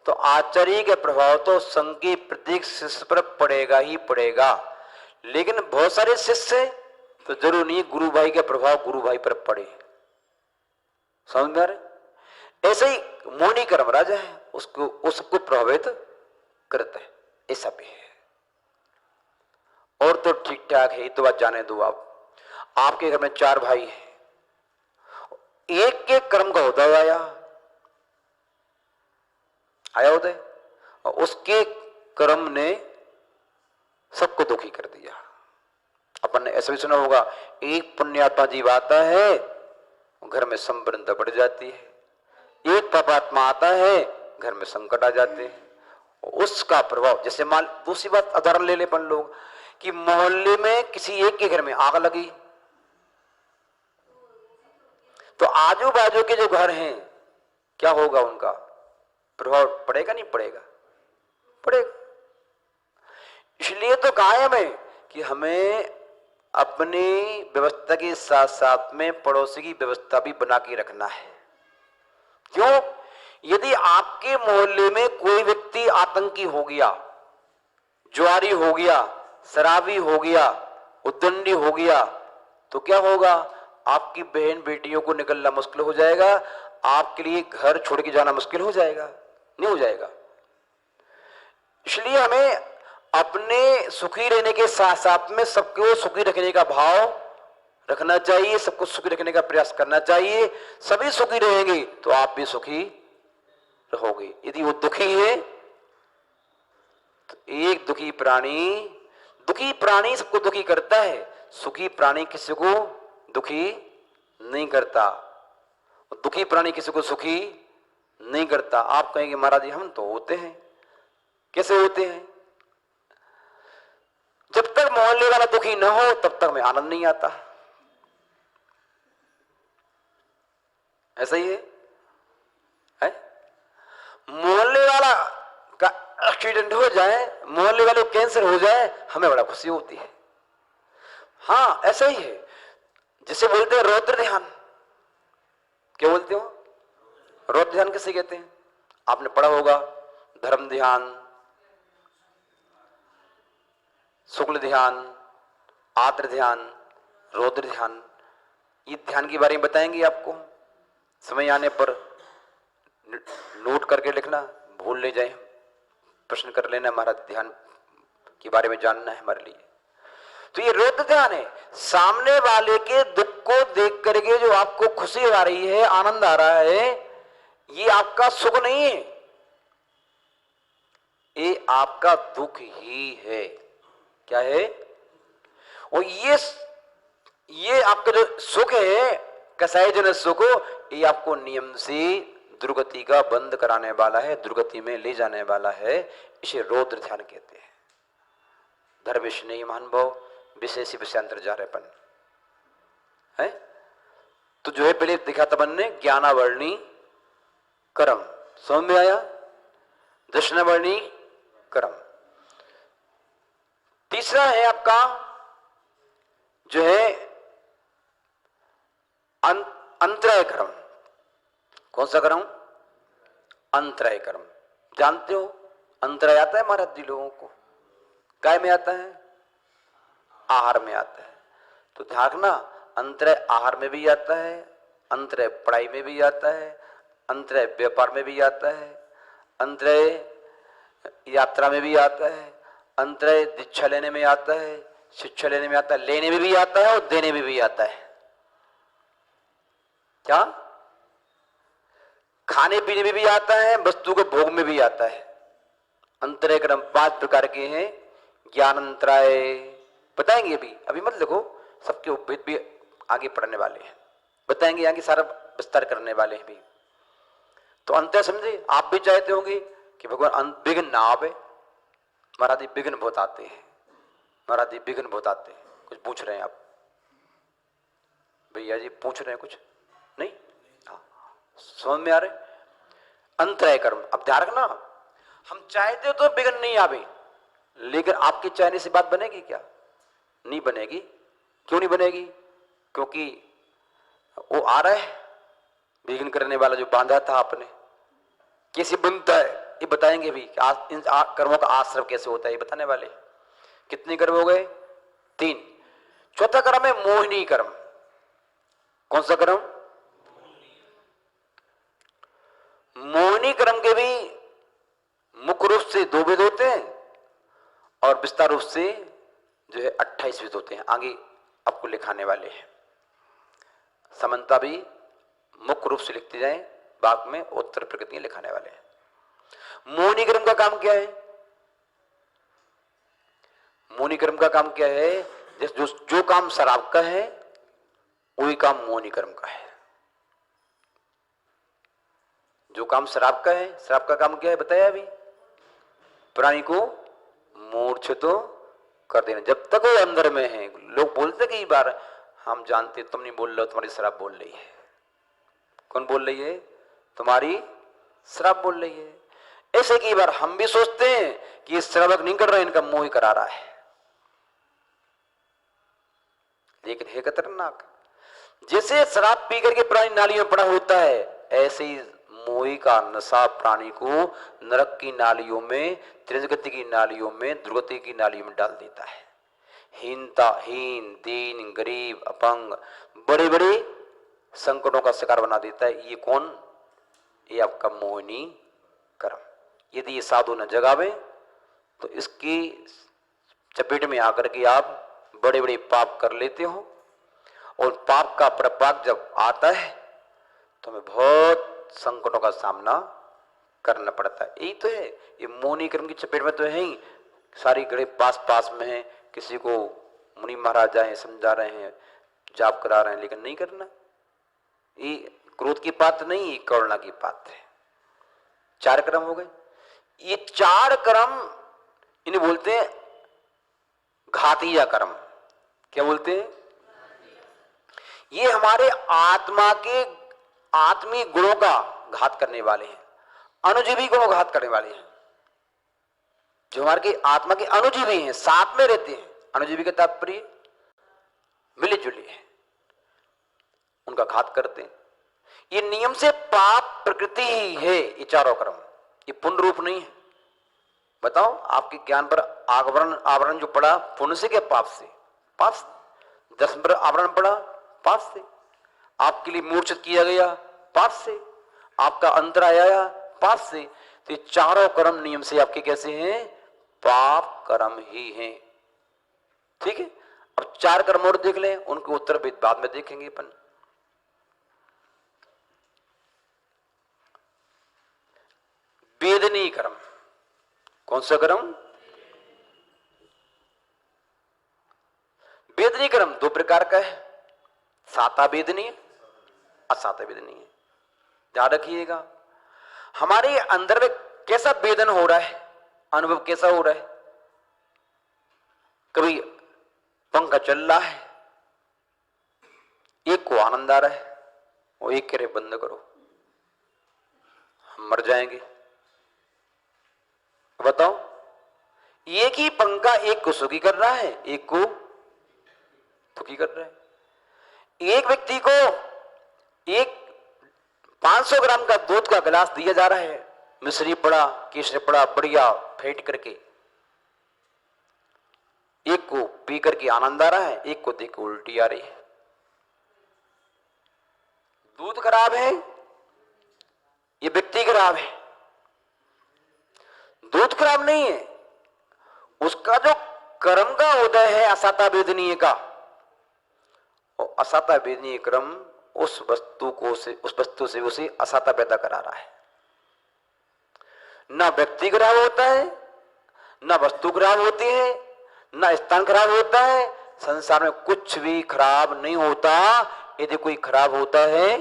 तो आचार्य के प्रभाव तो संघ के प्रत्येक शिष्य पर पड़ेगा ही पड़ेगा। लेकिन बहुत सारे शिष्य तो जरूर नहीं गुरु भाई का प्रभाव गुरु भाई पर पड़े। समझ में आ रहे? ऐसे ही मोहिनी कर्म राजा है, उसको उसको प्रभावित करता है। ऐसा भी है। और तो ठीक ठाक है, ये तो बात जाने दो। आप आपके घर में 4 भाई हैं, एक के कर्म का उदय आया उदय, और उसके कर्म ने सबको दुखी कर दिया। अपन ने ऐसा भी सुना होगा, एक पुण्यात्मा जीव आता है घर में संपन्नता बढ़ जाती है, एक पापात्मा आता है घर में संकट आ जाते हैं। उसका प्रभाव, जैसे मान दूसरी बात उदाहरण ले ले अपन लोग कि मोहल्ले में किसी एक के घर में आग लगी तो आजू बाजू के जो घर हैं क्या होगा, उनका प्रभाव पड़ेगा नहीं पड़ेगा? पड़ेगा। इसलिए तो कायम है कि हमें अपनी व्यवस्था के साथ साथ में पड़ोसी की व्यवस्था भी बना के रखना है। क्यों? यदि आपके मोहल्ले में कोई व्यक्ति आतंकी हो गया, जुआरी हो गया, शराबी हो गया, उद्दंडी हो गया, तो क्या होगा? आपकी बहन बेटियों को निकलना मुश्किल हो जाएगा, आपके लिए घर छोड़ के जाना मुश्किल हो जाएगा, नहीं हो जाएगा। इसलिए हमें अपने सुखी रहने के साथ साथ में सबको सुखी रखने का भाव रखना चाहिए, सबको सुखी रखने का प्रयास करना चाहिए। सभी सुखी रहेंगे तो आप भी सुखी रहोगे। यदि वो दुखी है तो एक दुखी प्राणी सबको दुखी करता है, सुखी प्राणी किसी को दुखी नहीं करता, दुखी प्राणी किसी को सुखी नहीं करता। आप कहेंगे महाराज जी हम तो होते हैं, कैसे होते हैं? जब तक मोहल्ले वाला दुखी न हो तब तक हमें आनंद नहीं आता। ऐसा ही है? मोहल्ले वाला का एक्सीडेंट हो जाए, मोहल्ले वाले को कैंसर हो जाए, हमें बड़ा खुशी होती है। हाँ ऐसा ही है। जिसे बोलते हैं रौद्र ध्यान, क्या बोलते हो? रौद्र ध्यान किसे कहते हैं? आपने पढ़ा होगा, धर्म ध्यान, शुक्ल ध्यान, आद्र ध्यान, रौद्र ध्यान। ये ध्यान के बारे में बताएंगे आपको, समय आने पर नोट करके लिखना, भूल ले जाए, प्रश्न कर लेना, हमारा ध्यान के बारे में जानना है हमारे लिए। तो ये रौद्र ध्यान है। सामने वाले के दुख को देख करके जो आपको खुशी आ रही है, आनंद आ रहा है, ये आपका सुख नहीं है, ये आपका दुख ही है। क्या है? और ये आपका जो सुख है, कसाई जन सुख, ये आपको नियम से दुर्गति का बंद कराने वाला है, दुर्गति में ले जाने वाला है। इसे रौद्र ध्यान कहते हैं। धर्मेश नहीं महानुभाव, विशेष विषयांतर जा रहे है। तो जो है पहले दिखा था मन ने ज्ञानावर्णी कर्म, समझ में आया? दर्शनावर्णी कर्म। तीसरा है आपका जो है अंतराय कर्म। कौन सा कर्म? अंतराय कर्म जानते हो, अंतराय आता है महाराज जी लोगों को, काय में आता है, आहार में आता है। तो ध्यान रखना, अंतराय आहार में भी आता है, अंतराय पढ़ाई में भी आता है, अंतराय व्यापार में भी आता है, अंतराय यात्रा में भी आता है, अंतराय दीक्षा लेने में आता है, शिक्षा लेने में आता है, लेने में भी आता है और देने में भी आता है। क्या? खाने पीने में भी आता है, वस्तु को भोग में भी आता है। अंतराय कर्म 5 प्रकार के हैं। ज्ञान अंतराय बताएंगे अभी मत लिखो, सबके उपभेद भी आगे पढ़ने वाले हैं, बताएंगे, आगे सारा विस्तार करने वाले हैं भी। तो अंतराय समझे, आप भी चाहते होंगे कि भगवान विघ्न ना आवे। महाराज जी विघ्न बहुत आते हैं, महाराज जी विघ्न बहुत आते हैं। कुछ पूछ रहे हैं आप भैया जी, पूछ रहे हैं कुछ नहीं? हाँ, समझ में आ रहे? अंतराय कर्म। अब ध्यान रखना, हम चाहते हो तो विघ्न नहीं आवे, लेकिन आपके चाहने से बात बनेगी क्या? नहीं बनेगी। क्यों नहीं बनेगी? क्योंकि वो आ रहा है विघ्न करने वाला, जो बांधा था आपने, कैसे बनता है ये बताएंगे भी। इन कर्मों का आश्रय कैसे होता है ये बताने वाले। कितने कर्म हो गए? 3। चौथा कर्म है मोहिनी कर्म। कौन सा कर्म? मोहिनी कर्म के भी मुख्य रूप से 2 भेद होते हैं और विस्तार रूप से जो है 28 भेद होते हैं। आगे आपको लिखाने वाले हैं। समानता भी मुख्य रूप से लिखते जाएं, बाद में उत्तर प्रकृति लिखाने वाले हैं। मोहिनी कर्म का काम क्या है? मोहिनी कर्म का काम क्या है? जो काम शराब का है वही काम मोहिनी कर्म का है। जो काम शराब का है, शराब का काम क्या है बताया अभी? प्राणी को मूर्छित तो कर देना। जब तक वो अंदर में है, लोग बोलते कई बार, हम जानते तुम नहीं बोल रहे हो, तुम्हारी शराब बोल रही है। कौन बोल रही है? तुम्हारी शराब बोल रही है। ऐसे कई बार हम भी सोचते हैं कि ये शराब नहीं कर रहा है, इनका मोह ही करा रहा है, लेकिन है खतरनाक। जैसे शराब पी करके प्राणी नालियों में पड़ा होता है, ऐसे ही मोही का नशा प्राणी को नरक की नालियों में, त्रिजगति की नालियों में, दुर्गति की नालियों में डाल देता है। हीन, दीन, गरीब, अपंग, बड़े बड़े संकटों का शिकार बना देता है। ये कौन? ये आपका मोहिनी कर्म। यदि ये साधु न जगावे तो इसकी चपेट में आकर के आप बड़े बड़े पाप कर लेते हो, और पाप का प्रभाव जब आता है तो हमें बहुत संकटों का सामना करना पड़ता है। यही तो है, ये मोहिनी कर्म की चपेट में तो है ही। सारी गड़े पास में है, किसी को मुनि महाराज आए समझा रहे हैं, जाप करा रहे हैं, लेकिन नहीं करना। ये क्रोध की बात नहीं, ये करुणा की बात है। 4 कर्म हो गए। ये 4 कर्म इन्हें बोलते हैं घातीय कर्म। क्या बोलते हैं? ये हमारे आत्मा के आत्मीय गुणों का घात करने वाले हैं, अनुजीवी गुणों का घात करने वाले हैं। जो हमारे के आत्मा के अनुजीवी हैं, साथ में रहते हैं। अनुजीवी का तात्पर्य मिले जुले हैं, उनका घात करते हैं। ये नियम से पाप प्रकृति ही है। ये 4 कर्म, ये पुण्य रूप नहीं है। बताओ, आपके ज्ञान पर आवरण जो पड़ा, पुण्य से क्या पाप से? पाप से। दर्शन पर आवरण पड़ा, पाप से। आपके लिए मूर्छित किया गया, पाप से। आपका अंतराय आया, पाप से। तो ये 4 कर्म नियम से आपके कैसे हैं? पाप कर्म ही हैं। ठीक है। अब 4 कर्म और देख लें, उनके उत्तर भी बाद में देखेंगे अपन। वेदनीय कर्म। कौन सा कर्म? वेदनीय कर्म 2 प्रकार का है, साता वेदनीय, असाता वेदनीय। ध्यान रखिएगा, हमारे अंदर में कैसा वेदन हो रहा है, अनुभव कैसा हो रहा है। कभी पंखा चल रहा है, एक को आनंद आ रहा है, वो एक कह रहे बंद करो, हम मर जाएंगे। बताओ, एक ही पंखा एक को सुखी कर रहा है, एक को दुखी कर रहा है। एक व्यक्ति को एक 500 ग्राम का दूध का गिलास दिया जा रहा है, मिश्री पड़ा, केसर पड़ा, बढ़िया फेंट करके एक को पी करके आनंद आ रहा है, एक को देख के उल्टी आ रही है। दूध खराब है, ये व्यक्ति खराब है। दूध खराब नहीं है, उसका जो कर्म का उदय है असाता वेदनीय का, और असाता वेदनीय क्रम उस वस्तु से उसे असाता पैदा करा रहा है। ना व्यक्ति खराब होता है, ना वस्तु खराब होती है, ना स्थान खराब होता है। संसार में कुछ भी खराब नहीं होता। यदि कोई खराब होता है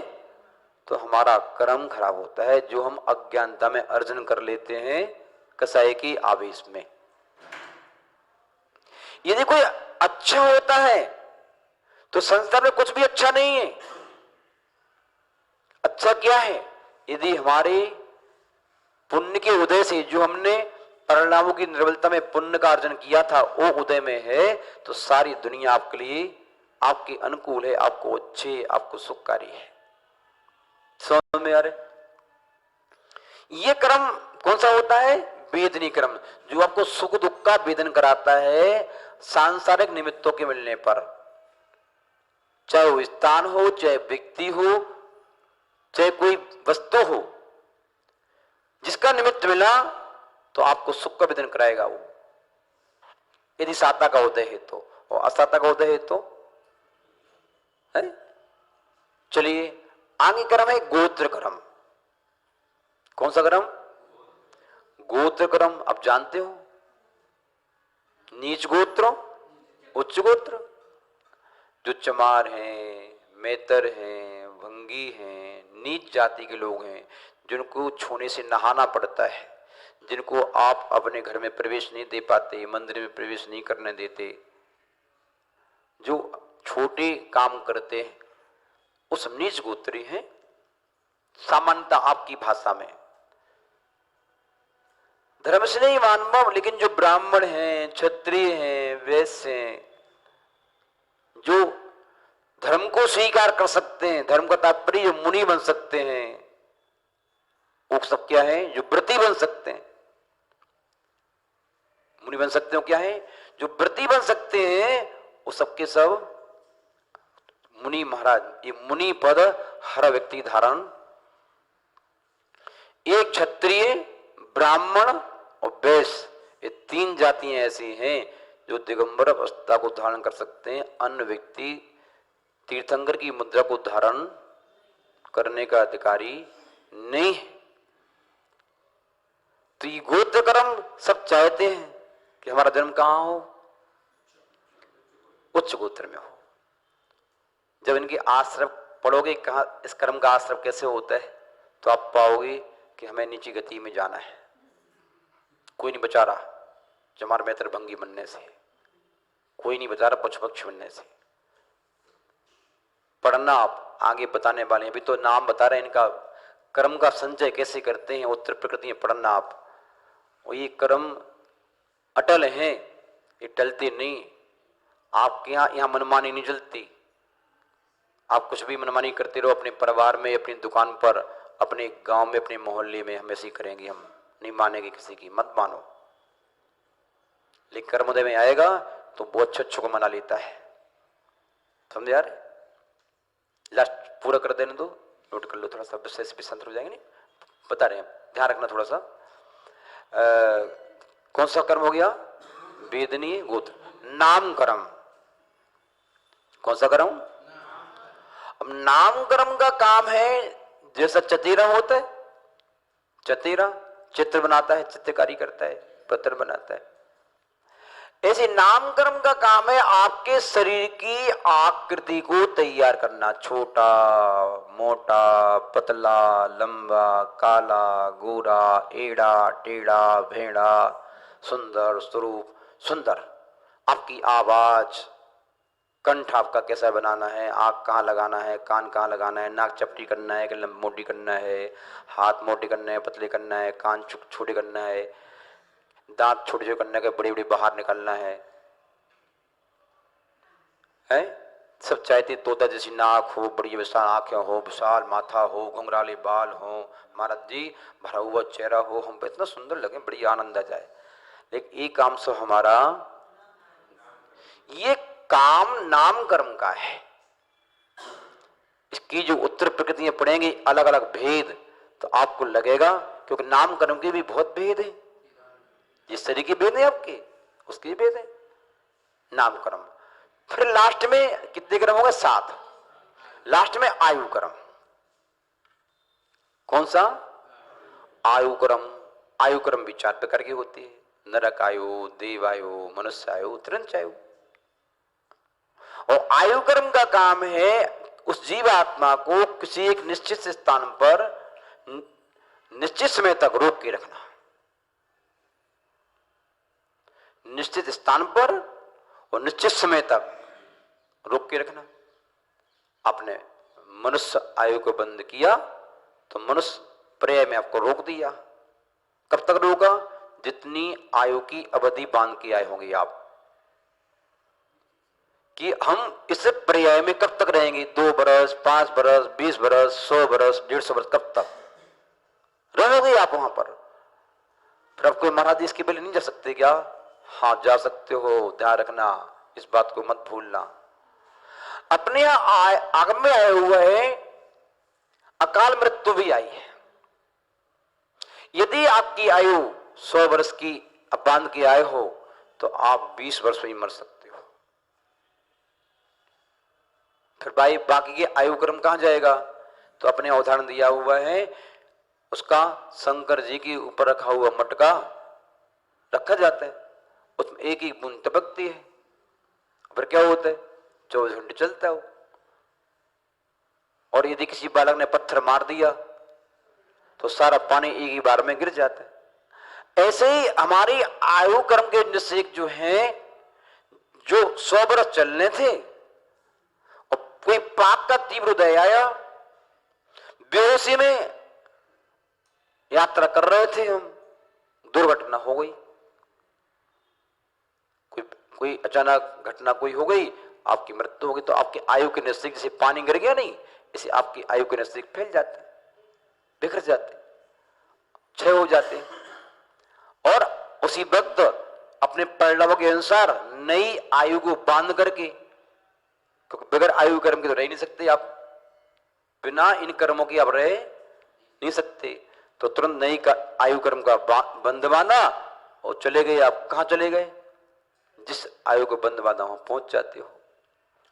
तो हमारा कर्म खराब होता है, जो हम अज्ञानता में अर्जन कर लेते हैं कसाई की आवेश में। यदि कोई अच्छा होता है तो संसार में कुछ भी अच्छा नहीं है। अच्छा क्या है? यदि हमारे पुण्य के उदय से जो हमने परिणामों की निर्बलता में पुण्य का अर्जन किया था वो उदय में है, तो सारी दुनिया आपके लिए, आपके अनुकूल है, आपको अच्छे, आपको सुखकारी है। समझ में आ रहे? ये कर्म कौन सा होता है? वेदनी कर्म, जो आपको सुख दुख का वेदन कराता है सांसारिक निमित्तों के मिलने पर। चाहे वो स्थान हो, चाहे व्यक्ति हो, चाहे कोई वस्तु हो, जिसका निमित्त मिला तो आपको सुख का वेदन कराएगा वो, यदि साता का उदय है तो। और असाता का उदय है तो है। चलिए आगे कर्म है गोत्र कर्म। कौन सा कर्म? गोत्र कर्म। अब जानते हो, नीच गोत्र, उच्च गोत्र। जो चमार हैं, मेतर हैं, भंगी हैं, नीच जाति के लोग हैं, जिनको छूने से नहाना पड़ता है, जिनको आप अपने घर में प्रवेश नहीं दे पाते, मंदिर में प्रवेश नहीं करने देते, जो छोटे काम करते हैं, उस नीच गोत्री हैं सामान्यतः आपकी भाषा में। धर्म से नहीं मानव, लेकिन जो ब्राह्मण हैं, क्षत्रिय हैं, वैश्य हैं, जो धर्म को स्वीकार कर सकते हैं, धर्म का तात्पर्य मुनि बन सकते हैं, वो सब क्या है? जो व्रती बन सकते हैं। मुनि बन सकते हो क्या है? जो व्रती बन सकते हैं वो सबके सब मुनि महाराज। ये मुनि पद हर व्यक्ति धारण। एक क्षत्रिय, ब्राह्मण और वैश्य, ये तीन जातियां ऐसी हैं जो दिगंबर अवस्था को धारण कर सकते हैं। अन्य व्यक्ति तीर्थंकर की मुद्रा को धारण करने का अधिकारी नहीं है। तो ये गोत्र कर्म सब चाहते हैं कि हमारा जन्म कहां हो? उच्च गोत्र में हो। जब इनके आश्रम पढ़ोगे कहा इस कर्म का आश्रम कैसे होता है, तो आप पाओगे कि हमें नीची गति में जाना है। कोई नहीं बचा रहा चमार मेतर भंगी बनने से, कोई नहीं बचा रहा पशु पक्षी बनने से। पढ़ना आप आगे बताने वाले हैं, अभी तो नाम बता रहे हैं इनका कर्म का संचय कैसे करते हैं, उत्तर प्रकृति में पढ़ना आप। और ये कर्म अटल हैं, ये टलते नहीं। आपके यहाँ मनमानी नहीं चलती। आप कुछ भी मनमानी करते रहो अपने परिवार में, अपनी दुकान पर, अपने गांव में, अपने मोहल्ले में, हम ऐसे ही करेंगे, हम नहीं मानेंगे किसी की, मत मानो। लेकिन कर्मोदय में आएगा तो बहुत अच्छे को मना लेता है। समझे यार? लास्ट पूरा कर देने दो, नोट कर लो थोड़ा सा, विषय से भी संतर हो जाएंगे। नहीं बता रहे हैं, ध्यान रखना थोड़ा सा। कौन सा कर्म हो गया? वेदनीय गोत्र। नाम कर्म। कौन सा कर्म? अब नाम कर्म का काम है जैसा चतेरा होता है, चतेरा चित्र बनाता है, चित्रकारी करता है, पत्र बनाता है, ऐसे नाम कर्म का काम है आपके शरीर की आकृति को तैयार करना। छोटा, मोटा, पतला, लंबा, काला, गोरा, एड़ा, टेढ़ा, भेड़ा, सुंदर स्वरूप, सुंदर आपकी आवाज, कंठ आपका कैसा बनाना है, आँख कहाँ लगाना है, कान कहाँ लगाना है, नाक चपटी करना है कि मोटी करना है, हाथ मोटे करना है, पतले करना है, कान छोटे करना है, दांत छोटे छोटे करने के, बड़ी बड़ी बाहर निकालना है? सब चाहते तोता जैसी नाक हो, बड़ी विशाल आंखें हो, विशाल माथा हो, घुंघराले बाल हो, महाराज जी भरा हुआ चेहरा हो, हम इतना सुंदर लगे, बड़ी आनंद आ जाए। लेकिन ये काम सब हमारा, ये काम नाम कर्म का है। इसकी जो उत्तर प्रकृतियां पड़ेंगी अलग अलग भेद, तो आपको लगेगा, क्योंकि नाम कर्म के भी बहुत भेद है। जिस शरीर के भेद है आपके, उसके भेद है नाम कर्म। फिर लास्ट में कितने कर्म होंगे? 7। लास्ट में आयु कर्म। कौन सा? आयु कर्म। आयु कर्म भी 4 प्रकार की होती है, नरक आयु, देव आयु, मनुष्य आयु, त्रिंच आयु। और आयु कर्म का काम है उस जीवात्मा को किसी एक निश्चित स्थान पर निश्चित समय तक रोक के रखना। निश्चित स्थान पर और निश्चित समय तक रोक के रखना। आपने मनुष्य आयु को बंद किया तो मनुष्य पर्याय में आपको रोक दिया। कब तक रोका? जितनी आयु की अवधि बांध के आए होंगे आप, कि हम इस पर्याय में कब तक रहेंगे? 2 बरस, 5 बरस, 20 बरस, 100 बरस, 150 बरस, कब तक रहोगे आप वहां पर? फिर आप कोई महाराज इसके पहले नहीं जा सकते क्या? हाँ जा सकते हो, ध्यान रखना, इस बात को मत भूलना। अपने आगम में आया हुआ है, अकाल मृत्यु भी आई है। यदि आपकी आयु 100 वर्ष की अब बांध के आए हो तो आप 20 वर्ष में ही मर सकते हो। फिर भाई बाकी के आयु क्रम कहां जाएगा? तो अपने उदाहरण दिया हुआ है, उसका शंकर जी के ऊपर रखा हुआ मटका रखा जाता है, उसमें एक एक बूंद टपकती है, फिर क्या होता है? 24 घंटे चलता है। और यदि किसी बालक ने पत्थर मार दिया तो सारा पानी एक ही बार में गिर जाता है। ऐसे ही हमारी आयु कर्म के निश्चय जो हैं, जो 100 वर्ष चलने थे और कोई पाप का तीव्र उदय आया, बेहोशी में यात्रा कर रहे थे हम, दुर्घटना हो गई, कोई अचानक घटना कोई हो गई, आपकी मृत्यु हो गई, तो आपकी आयु के नजदीक से पानी गिर गया नहीं, इसे आपकी आयु के नजदीक फैल जाते, बिखर जाते, क्षय हो जाते। और उसी वक्त अपने परिणामों के अनुसार नई आयु को बांध करके, क्योंकि बगैर आयु कर्म के तो रह नहीं सकते आप, बिना इन कर्मों की आप रह नहीं सकते, तो तुरंत नई आयु कर्म का बंध बांधा और चले गए। आप कहां चले गए? जिस आयु को बंध बांधा वहां पहुंच जाते हो।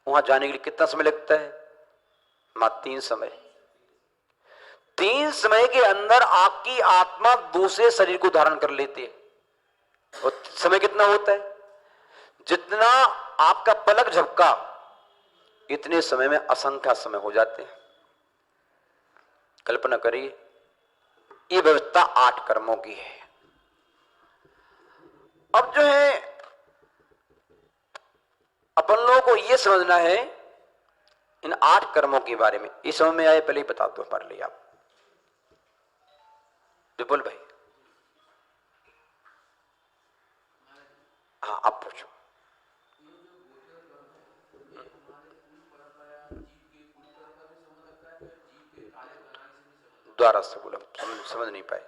वहां जाने के लिए कितना समय लगता है? मात्र 3 समय। 3 समय के अंदर आपकी आत्मा दूसरे शरीर को धारण कर लेती है। और समय कितना होता है? जितना आपका पलक झपका, इतने समय में असंख्य समय हो जाते हैं। कल्पना करिए, ये व्यवस्था 8 कर्मों की है। अब जो है अपन लोगों को यह समझना है इन 8 कर्मों के बारे में। इस समय में आए पहले ही बता दो हमारे लिए आप। विपुल भाई, हाँ आप पूछो। द्वारा से बोला, समझ नहीं पाए।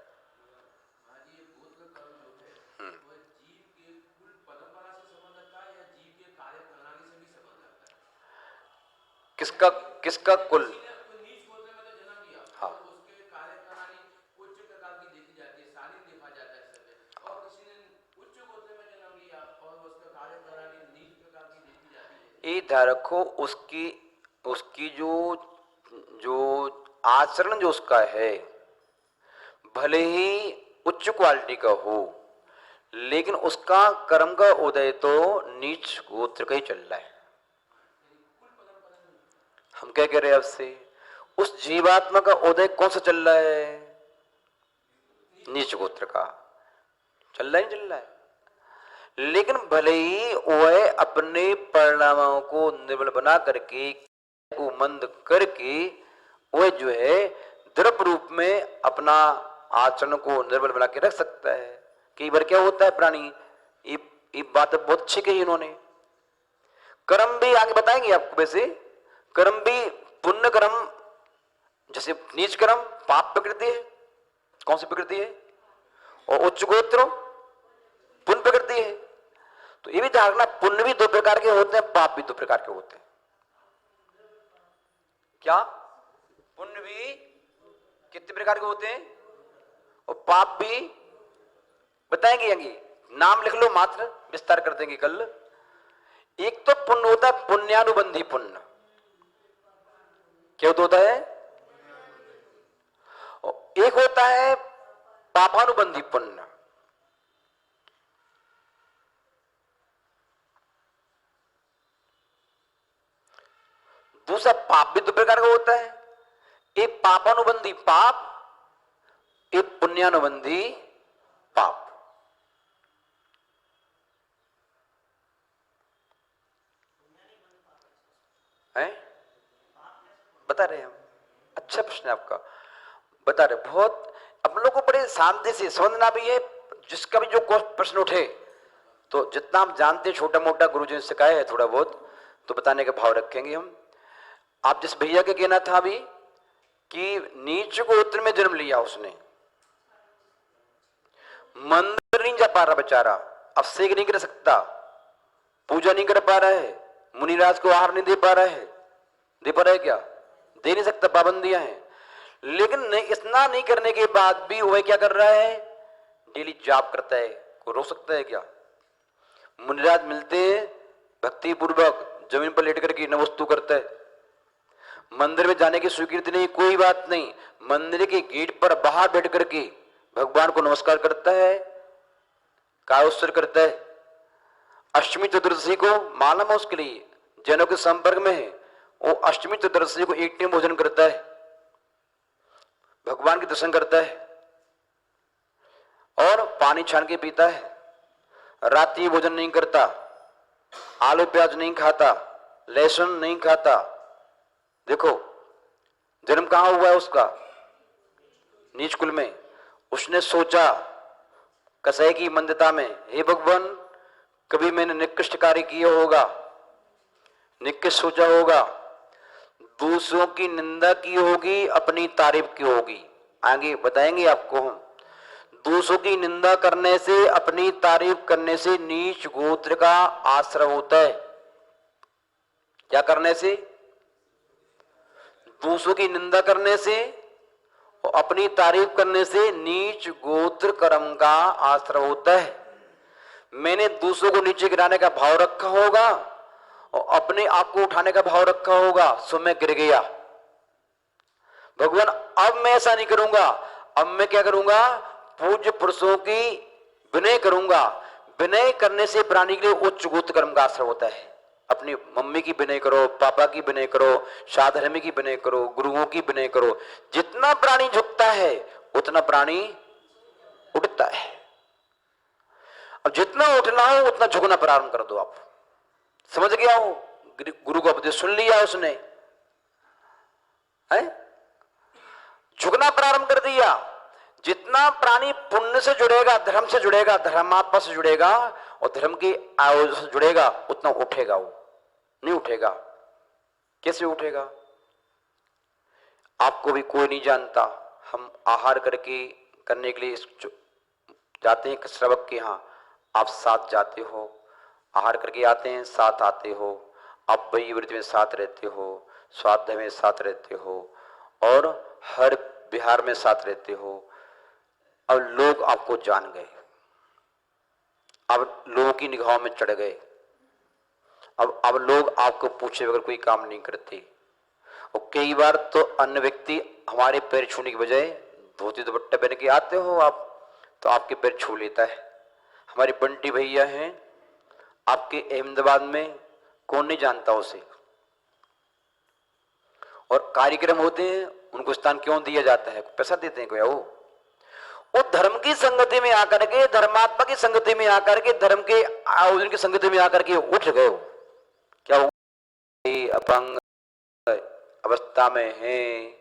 किसका कुल? हाँ ये ध्यान रखो, उसकी जो आचरण जो उसका है, भले ही उच्च क्वालिटी का हो, लेकिन उसका कर्म का उदय तो नीच गोत्र का ही चल रहा है। हम क्या कह रहे हैं आपसे? उस जीवात्मा का उदय कौन सा चल रहा है? नीच गोत्र का चल रहा है। लेकिन भले ही वह अपने परिणामों को निर्बल बना करके, को मंद करके, वह जो है द्रव्य रूप में अपना आचरण को निर्बल बना के रख सकता है। कई बार क्या होता है प्राणी, ये बात बहुत अच्छी कही इन्होंने, कर्म भी आगे बताएंगे आपको। वैसे कर्म भी पुण्य कर्म, जैसे नीच कर्म पाप प्रकृति है, कौन सी प्रकृति है, और उच्च गोत्र पुण्य प्रकृति है। तो ये भी ध्यान रखना, पुण्य भी दो प्रकार के होते हैं, पाप भी दो प्रकार के होते हैं। क्या पुण्य भी कितने प्रकार के होते हैं और पाप भी बताएंगे आगे, नाम लिख लो मात्र, विस्तार कर देंगे कल। एक तो पुण्य होता है पुण्यानुबंधी पुण्य, क्या होता है, और एक होता है पापानुबंधी पुण्य। दूसरा पाप भी दो प्रकार का होता है, एक पापानुबंधी पाप, एक पुण्यानुबंधी पाप। है बता रहे हैं हम, अच्छा प्रश्न है आपका, बता रहे बहुत। हम लोग को बड़े शांति से समझना भी है, जिसका भी जो प्रश्न उठे तो जितना हम जानते हैं छोटा मोटा गुरुजी ने सिखाया है थोड़ा बहुत, तो बताने का भाव रखेंगे हम। आप जिस भैया के कहना था अभी कि नीच गोत्र में जन्म लिया उसने, मंदिर नहीं जा पा रहा बेचारा, अभिषेक नहीं कर सकता, पूजा नहीं कर पा रहा है, मुनिराज को आहार नहीं दे पा रहा है, दे पा रहा है क्या, दे नहीं सकता, पाबंदियां हैं। लेकिन इतना नहीं करने के बाद भी वह क्या कर रहा है, डेली जाप करता है, कोई रोक सकता है क्या। मुनिराज मिलते हैं, भक्ति पूर्वक जमीन पर लेट करके नमस्तु करता है, मंदिर में जाने की स्वीकृति नहीं, कोई बात नहीं, मंदिर के गेट पर बाहर बैठ करके भगवान को नमस्कार करता है, कायोत्सर्ग करता है। अष्टमी चतुर्दशी को मालूम है उसके लिए, जैनों के संपर्क में है, वो अष्टमी चतुर्दशी को एक टाइम भोजन करता है, भगवान के दर्शन करता है और पानी छान के पीता है, रात्रि भोजन नहीं करता, आलू प्याज नहीं खाता, लहसुन नहीं खाता। देखो जन्म कहां हुआ है उसका, नीच कुल में। उसने सोचा कसाई की मंदता में, हे भगवान कभी मैंने निकृष्ट कार्य किया होगा, निकृष्ट सोचा होगा, दूसरों की निंदा की होगी, अपनी तारीफ की होगी। आगे बताएंगे आपको हम। दूसरों की निंदा करने से, अपनी तारीफ करने से नीच गोत्र का आश्रय होता है। क्या करने से, दूसरों की निंदा करने से और अपनी तारीफ करने से नीच गोत्र कर्म का आश्रय होता है। मैंने दूसरों को नीचे गिराने का भाव रखा होगा और अपने आप को उठाने का भाव रखा होगा, सो मैं गिर गया। भगवान अब मैं ऐसा नहीं करूंगा, अब मैं क्या करूंगा, पूज्य पुरुषों की विनय करूंगा। विनय करने से प्राणी के लिए उच्च गोत्र कर्म का आश्रय होता है। अपनी मम्मी की विनय करो, पापा की विनय करो, साधर्मी की विनय करो, गुरुओं की विनय करो। जितना प्राणी झुकता है उतना प्राणी उठता है। अब जितना उठना हो उतना झुकना प्रारंभ कर दो। आप समझ गया हो, गुरु का उपदेश सुन लिया उसने, है झुकना प्रारंभ कर दिया। जितना प्राणी पुण्य से जुड़ेगा, धर्म से जुड़ेगा, धर्मात्मा से जुड़ेगा और धर्म की आयोजन से जुड़ेगा, उतना उठेगा। वो नहीं उठेगा। कैसे उठेगा, आपको भी कोई नहीं जानता। हम आहार करके करने के लिए जाते हैं श्रवक के यहाँ, आप साथ जाते हो, आहार करके आते हैं, साथ आते हो, आप वैवृत्ति में साथ रहते हो, स्वाध्याय में साथ रहते हो और हर विहार में साथ रहते हो। अब लोग आपको जान गए, अब लोगों की निगाहों में चढ़ गए। अब लोग आपको पूछे बगैर कोई काम नहीं करते। और कई बार तो अन्य व्यक्ति हमारे पैर छूने की बजाय धोती दुपट्टा पहन के आते हो आप, तो आपके पैर छू लेता है। हमारे बंटी भैया हैं आपके अहमदाबाद में, कौन नहीं जानता उसे। और कार्यक्रम होते हैं, उनको स्थान क्यों दिया जाता है, पैसा देते हैं क्या वो धर्म की संगति में आकर के, धर्मात्मा की संगति में आकर के, धर्म के आयोजन की संगति में आकर के उठ गए। क्या अपंग अवस्था में हैं,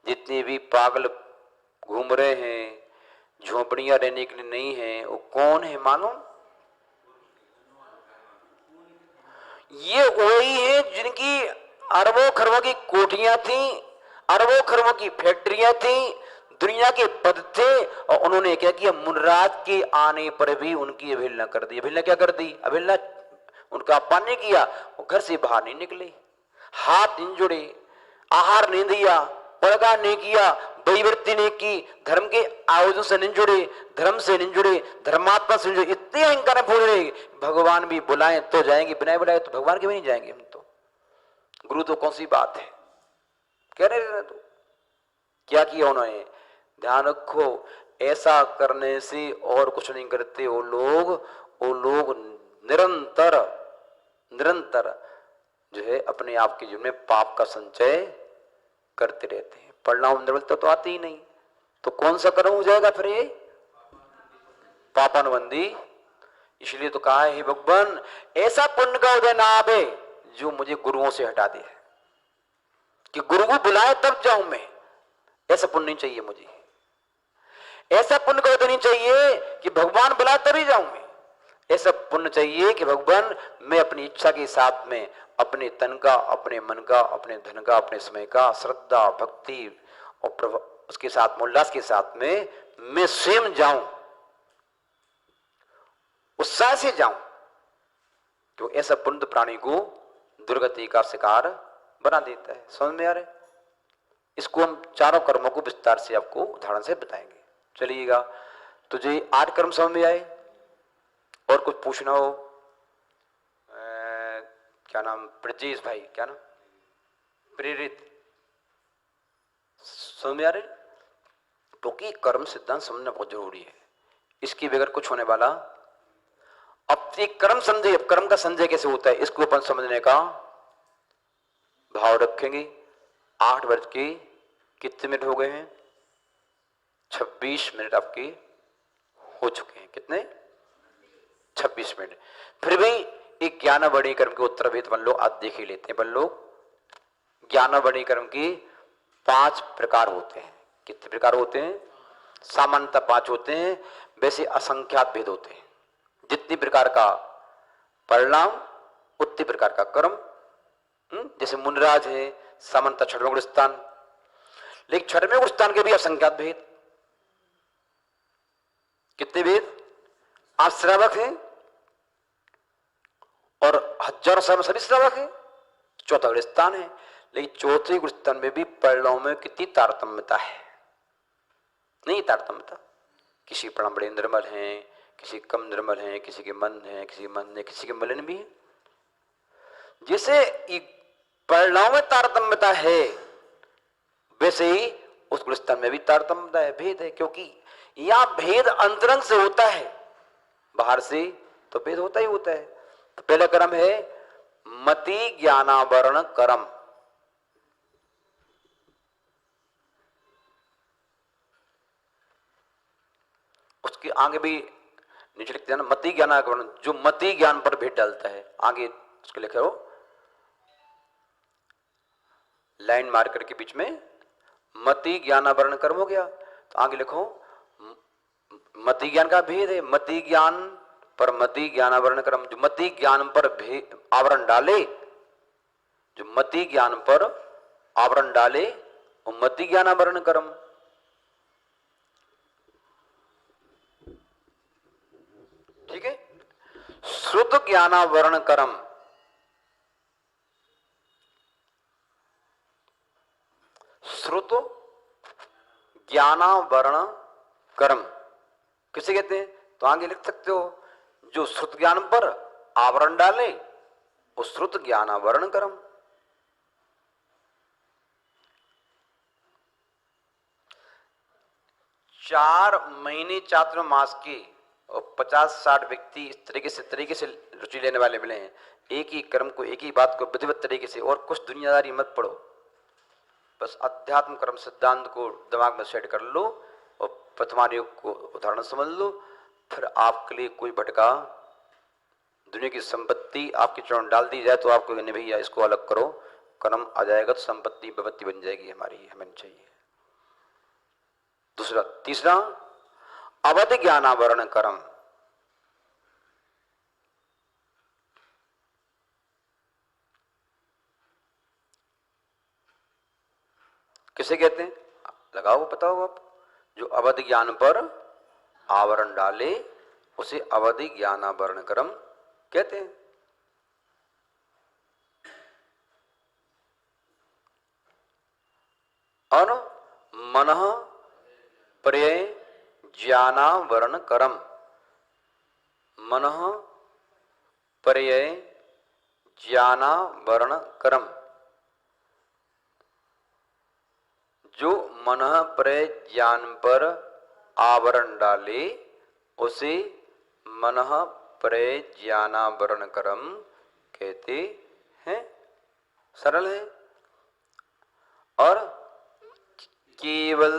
जितने भी पागल घूम रहे हैं, झोपड़ियां रहने के लिए नहीं है, वो कौन है मालूम? ये वही है जिनकी अरबों खरबों की कोठियां थी, अरबों खरबों की फैक्ट्रियां थी, दुनिया के पद थे, और उन्होंने क्या किया, मुनराज के आने पर भी उनकी अवहेलना कर दी। अवहेलना क्या कर दी? अवहेलना उनका अपमान नहीं किया, वो घर से बाहर नहीं निकले, हाथ नहीं जुड़े, आहार नहीं दिया, पड़गा नहीं किया, वैवृत्ति नहीं की, धर्म के आयोजन से नहीं जुड़े, धर्म से नहीं जुड़े, धर्मात्मा से नहीं जुड़े, इतने अहंकार भूल रहे, भगवान भी बुलाएं तो जाएंगे, बिना बुलाए तो भगवान के भी नहीं जाएंगे हम तो। गुरु तो कौन सी बात है, कह रहे तो क्या किया उन्होंने? ध्यान रखो, ऐसा करने से और कुछ नहीं करते वो लोग निरंतर निरंतर जो है अपने आप के जीवन में पाप का संचय करते रहते हैं। परिणाम निर्बलता तो आती ही नहीं, तो कौन सा कर्म हो जाएगा फिर? ये पापानुबंधी। इसलिए तो कहा है, हे भगवान ऐसा पुण्य का उदय ना आवे जो मुझे गुरुओं से हटा दे, कि गुरु को बुलाए तब जाऊं मैं, ऐसा पुण्य नहीं चाहिए मुझे। ऐसा पुण्य का उदय नहीं चाहिए कि भगवान बुलाए तभी जाऊं मैं, ऐसा पुण्य चाहिए कि भगवान मैं अपनी इच्छा के साथ में अपने तन का, अपने मन का, अपने धन का, अपने समय का, श्रद्धा भक्ति और उसके साथ उल्लास के साथ में मैं स्वयं जाऊं, उत्साह से जाऊं। तो ऐसा पुण्य प्राणी को दुर्गति का शिकार बना देता है। समझ में आ रहा है? इसको हम चारों कर्मों को विस्तार से आपको उदाहरण से बताएंगे। चलिएगा, तो जो 8 कर्म समझ में आए? और कुछ पूछना हो? क्या नाम? ब्रजेश भाई, क्या नाम? प्रेरित। समझ में आ रहे? क्योंकि कर्म सिद्धांत समझना बहुत जरूरी है, इसके बगैर कुछ होने वाला। अब एक कर्म संजय, अब कर्म का संजय कैसे होता है इसको अपन समझने का भाव रखेंगे। 8 बज के कितने मिनट हो गए हैं? 26 मिनट आपके हो चुके हैं। कितने? 26 मिनट। फिर भी एक ज्ञानावड़ी कर्म के उत्तर भेद बन लो, आज देख ही लेते हैं। बन लो, ज्ञानावड़ी कर्म के 5 प्रकार होते हैं। कितने प्रकार होते हैं? सामान्यतः 5 होते हैं, वैसे असंख्यात भेद होते हैं। जितनी प्रकार का परिणाम उतनी प्रकार का कर्म। जैसे मुनराज है सामान्यतः 6वें गुण स्थान, लेकिन 6वें गुण स्थान के भी असंख्यात भेद। कितने भेद? आप श्रावक हैं और हजारों सभी श्रावक हैं, 4था गुण स्थान है, लेकिन 4थे गुण स्थान में भी परिणाम में कितनी तारतम्यता है? नहीं तारतम्यता। किसी परिणाम बड़े निर्मल हैं, किसी कम निर्मल हैं, किसी के मन है, किसी के मन है, किसी के मलिन भी है। जैसे परिणाम में तारतम्यता है, वैसे ही उस गुणस्थान में भी तारतम्यता है, भेद है। क्योंकि यहां भेद अंतरंग से होता है, बाहर से तो भेद होता ही होता है। तो पहला कर्म है मति ज्ञानावरण कर्म। उसके आगे भी नीचे लिखते हैं ना, मति ज्ञानावरण, जो मति ज्ञान पर भेद डालता है। आगे उसके लिखे हो लाइन मार्कर के बीच में मति ज्ञानावरण कर्म हो गया, तो आगे लिखो मति ज्ञान का भेद है। मति ज्ञान पर मति ज्ञानावरण कर्म, जो मति ज्ञान पर आवरण डाले, जो मति ज्ञान पर आवरण डाले वो मति ज्ञानावरण कर्म। ठीक है। श्रुत ज्ञानावरण कर्म, श्रुत ज्ञानावरण कर्म किसे कहते हैं? तो आगे लिख सकते हो, जो श्रुत ज्ञान पर आवरण डाले वो श्रुत ज्ञानावरण कर्म। चार महीने चातुर्मास के और 50-60 व्यक्ति इस तरीके से रुचि लेने वाले मिले हैं। एक ही कर्म को, एक ही बात को विधिवत तरीके से, और कुछ दुनियादारी मत पढ़ो, बस अध्यात्म कर्म सिद्धांत को दिमाग में सेट कर लो और प्रथमा योग को उदाहरण समझ लो। फिर आपके लिए कोई भटका दुनिया की संपत्ति आपके चरण डाल दी जाए तो आपको नहीं भैया इसको अलग करो, कर्म आ जाएगा तो संपत्ति विपत्ति बन जाएगी हमारी, हमें चाहिए। दूसरा, तीसरा अवध ज्ञानावरण कर्म। किसे कहते हैं? लगाओ, बताओ आप। जो अवधि ज्ञान पर आवरण डाले उसे अवधि ज्ञानावरण क्रम कहते हैं। और मनः पर्यय ज्ञानावरण क्रम, मनः पर्यय ज्ञानावरण क्रम। जो मनः पर्यय ज्ञान पर आवरण डाले उसे मनः पर्यय ज्ञानावरण क्रम कहते हैं। सरल है। और केवल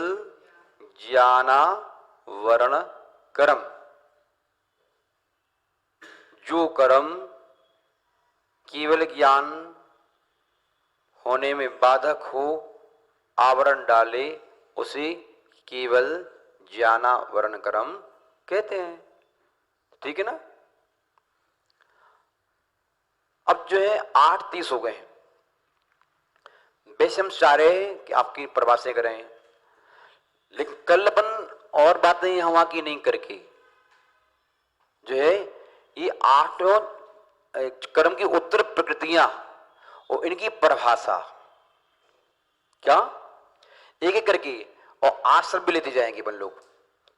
ज्ञानावरण क्रम, जो कर्म केवल ज्ञान होने में बाधक हो, आवरण डाले, उसे केवल ज्ञानावरण क्रम कहते हैं। ठीक है ना? अब जो है 8:30 हो गए हैं। वैसे हम चाह रहे हैं कि आपकी प्रवासें करें, लेकिन कल अपन और बातें हवा की नहीं करके जो है ये 8 कर्म की उत्तर प्रकृतियां और इनकी परिभाषा क्या एक एक करके और आश्रम भी लेते जाएंगे अपन लोग।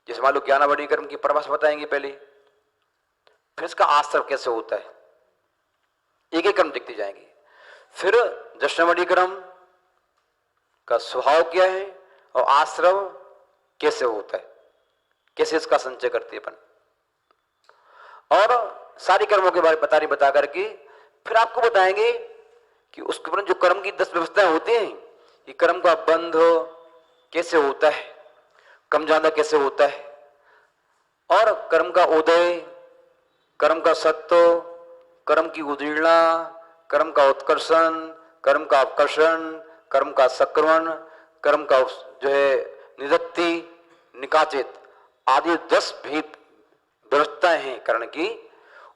जैसे मान लो ज्ञानावरण कर्म की परिभाषा बताएंगे पहले, फिर इसका आश्रम कैसे होता है, एक एक कर्म देखते जाएंगे। फिर दशनावणी कर्म का स्वभाव क्या है और आश्रम कैसे होता है, कैसे इसका संचय करते हैं अपन, और सारी कर्मों के बारे में बता करके फिर आपको बताएंगे कि उसके ऊपर जो कर्म की 10 व्यवस्थाएं होती हैं, ये कर्म का बंध कैसे होता है, कम ज्यादा कैसे होता है, और कर्म का उदय, कर्म का सत्व, कर्म की उदीर्णा, कर्म का उत्कर्षण, कर्म का अपकर्षण, कर्म का संक्रमण, कर्म का जो है निवृत्ति, निकाचित आदि 10 भी व्यवस्थाएं हैं कर्ण की,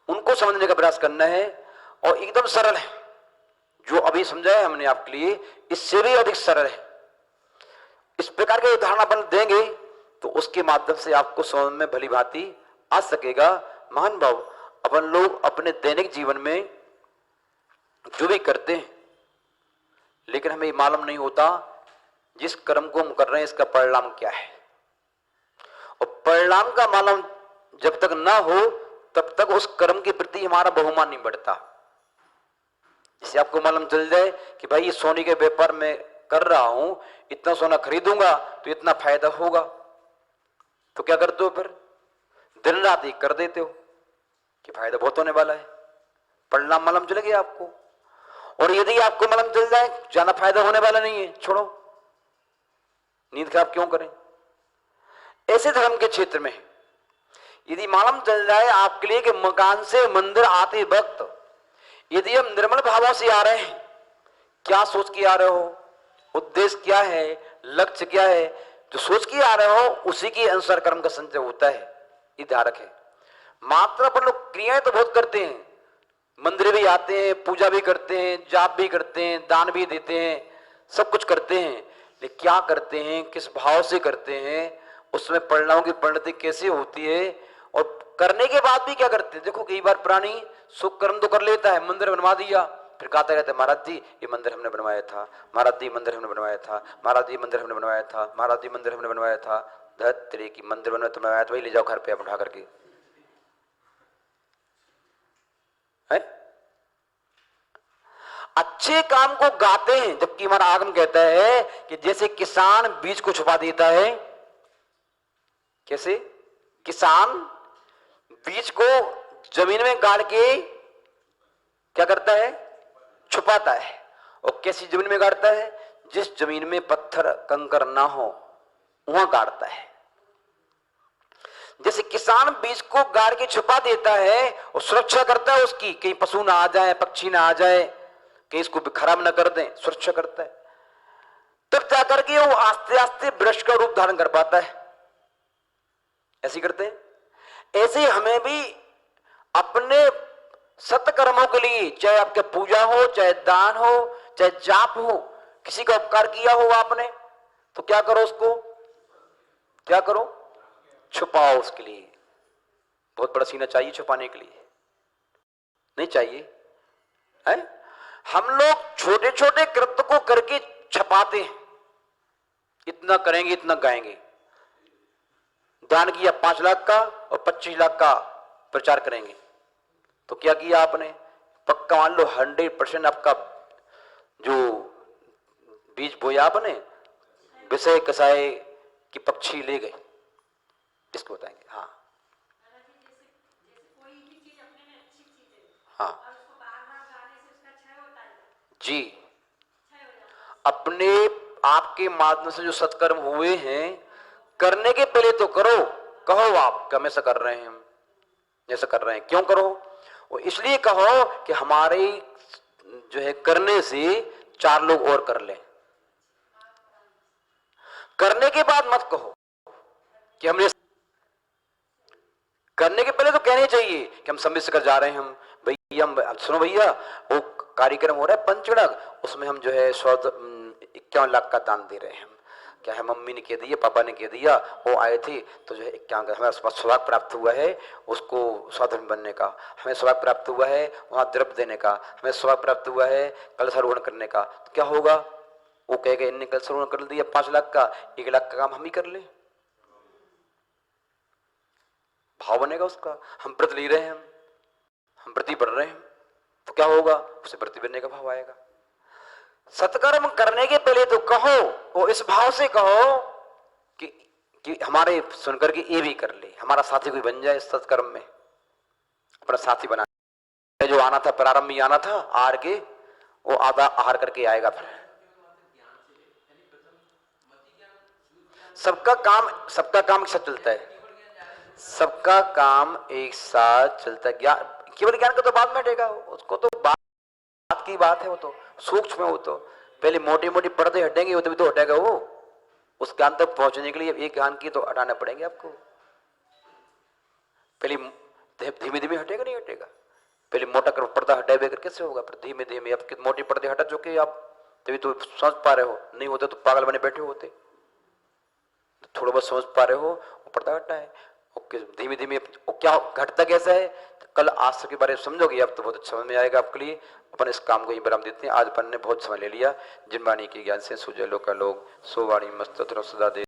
उनको समझने का प्रयास करना है। और एकदम सरल है, जो अभी समझाया है हमने आपके लिए, इससे भी अधिक सरल है। इस प्रकार के उदाहरण अपन देंगे तो उसके माध्यम से आपको समझ में भली भांति आ सकेगा। महान भाव, अपन लोग अपने दैनिक जीवन में जो भी करते हैं, लेकिन हमें मालूम नहीं होता जिस कर्म को हम कर रहे हैं इसका परिणाम क्या है, और परिणाम का मालूम जब तक ना हो तब तक उस कर्म के प्रति हमारा बहुमान नहीं बढ़ता। इसे आपको मालूम चल जाए कि भाई ये सोने के व्यापार में कर रहा हूं, इतना सोना खरीदूंगा तो इतना फायदा होगा, तो क्या करते हो फिर? दिन रात एक कर देते हो कि फायदा बहुत होने वाला है, परिणाम मालूम चल गया आपको। और यदि आपको मालूम चल जाए ज्यादा फायदा होने वाला नहीं है, छोड़ो, नींद खराब क्यों करें। ऐसे धर्म के क्षेत्र में यदि मालूम चल जाए आपके लिए कि मकान से मंदिर आते वक्त यदि हम निर्मल भावों से आ रहे हैं, क्या सोच के आ रहे हो, उद्देश्य क्या है, लक्ष्य क्या है, जो सोच के आ रहे हो उसी के अनुसार कर्म का संचय होता है, ये ध्यान है। मात्र अपन लोग क्रियाएं तो बहुत करते हैं, मंदिर भी आते हैं, पूजा भी करते हैं, जाप भी करते हैं, दान भी देते हैं, सब कुछ करते हैं, लेकिन क्या करते हैं, किस भाव से करते हैं, उसमें परिणामों की परिणति कैसी होती है, और करने के बाद भी क्या करते हैं। देखो कई बार प्राणी सुख कर्म तो कर लेता है, मंदिर बनवा दिया, फिर कहता रहता है महाराज जी ये मंदिर हमने बनवाया था, महाराज जी मंदिर हमने बनवाया था, महाराज जी मंदिर हमने बनवाया था, महाराज जी मंदिर हमने बनवाया था। धत्रे की मंदिर बनवाया तो वही ले जाओ घर पे उठा करके, है? अच्छे काम को गाते हैं, जबकि हमारा आगम कहता है कि जैसे किसान बीज को छुपा देता है, कैसे किसान बीज को जमीन में गाड़ के क्या करता है, छुपाता है, और कैसी जमीन में गाड़ता है, जिस जमीन में पत्थर कंकर ना हो वहां गाड़ता है। जैसे किसान बीज को गाड़ के छुपा देता है और सुरक्षा करता है उसकी, कहीं पशु ना आ जाए, पक्षी ना आ जाए, कहीं इसको खराब ना कर दें, सुरक्षा करता है, तब जाकर के वो आस्ते आस्ते वृक्ष का रूप धारण कर पाता है। ऐसे करते हैं। ऐसे हमें भी अपने सत्कर्मों के लिए, चाहे आपके पूजा हो, चाहे दान हो, चाहे जाप हो, किसी का उपकार किया हो आपने, तो क्या करो, उसको क्या करो, छुपाओ। उसके लिए बहुत बड़ा सीना चाहिए छुपाने के लिए, नहीं चाहिए है? हम लोग छोटे छोटे कृत्य को करके छपाते हैं, इतना करेंगे इतना गाएंगे। दान किया 5 लाख का और 25 लाख का प्रचार करेंगे, तो क्या किया आपने? पक्का मान लो 100% आपका जो बीज बोया आपने, विषय कसाए कि पक्षी ले गए, इसको बताएंगे। हाँ हाँ जी, अपने आपके माध्यम से जो सत्कर्म हुए हैं, करने के पहले तो करो, कहो आप कि हम ऐसा कर रहे हैं, हम ऐसा कर रहे हैं। क्यों करो? वो इसलिए कहो कि हमारे जो है करने से 4 लोग और कर लें। करने के बाद मत कहो कि हमने, करने के पहले तो कहने चाहिए कि हम सम्मिश्र कर जा रहे हैं। हम भैया, हम सुनो भैया, वो कार्यक्रम हो रहा है पंचगढ़, उसमें हम जो है 51 लाख का दान दे रहे हैं। क्या है, मम्मी ने कह दिया, पापा ने कह दिया, वो आए थे तो जो है 51 हमें सौभाग्य प्राप्त हुआ है उसको स्वाधीन बनने का, हमें सौभाग्य प्राप्त हुआ है वहां द्रव्य देने का, हमें सौभाग्य प्राप्त हुआ है कलशारोहण करने का। तो क्या होगा? वो कहेगा इनने कलशारोहण कर दिया 5 लाख का, 1 लाख का काम हम ही कर ले, भाव बनेगा उसका। हम व्रत ले रहे हैं, हम व्रती पढ़ रहे हैं, तो क्या होगा? उसे व्रती बनने का भाव आएगा। सत्कर्म करने के पहले तो कहो, और इस भाव से कहो कि हमारे सुनकर के ये भी कर ले, हमारा साथी कोई बन जाए इस सत्कर्म में, अपना साथी बना। जो आना था प्रारंभ में आना था आहार के, वो आधा आहार करके आएगा। फिर सबका काम एक साथ चलता है, सबका काम एक साथ चलता है। केवल ज्ञान का तो बाद में हटेगा, उसको तो बात की बात है, वो तो सूक्ष्म है। वो तो पहले मोटी मोटी पर्दे हटेंगे, वो तभी तो हटेगा। वो उस ज्ञान तक पहुंचने के लिए एक ज्ञान की तो हटाना पड़ेंगे आपको। पहले धीमे धीमे हटेगा, नहीं हटेगा। पहले मोटा कर पर्दा हटाए बगैर कैसे होगा? फिर धीमे धीमे आपके मोटे पर्दे हटा चुके आप, तभी तो समझ पा रहे हो। नहीं होते तो पागल बने बैठे होते। तो थोड़ा बहुत समझ पा रहे हो, वो पर्दा हटा है। धीमे धीमे क्या घटता कैसा है? तो कल आज के बारे में समझोगे आप तो बहुत अच्छा समझ में आएगा आपके लिए। अपन इस काम को ही विराम देते हैं। आज अपन ने बहुत समय ले लिया। जिन वाणी के ज्ञान से सूझे लोग का लोग, सो वाणी मस्त सदा दे।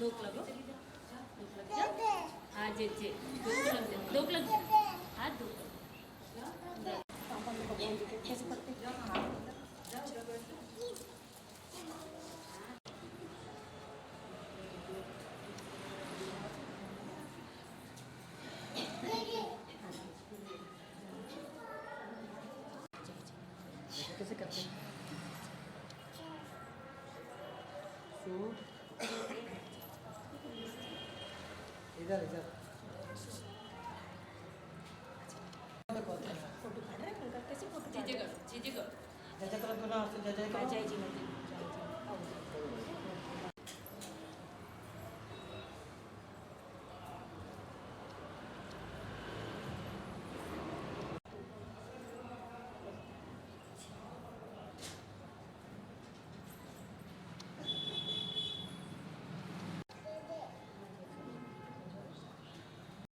धोक लगे हाँ जे धोक लग हाथ धोक कैसे करते हैं इधर इधर फोटो काढ रे पण कैसे फोटो जीजे करो जय जय करा तुला जय जय जय जी मंदिर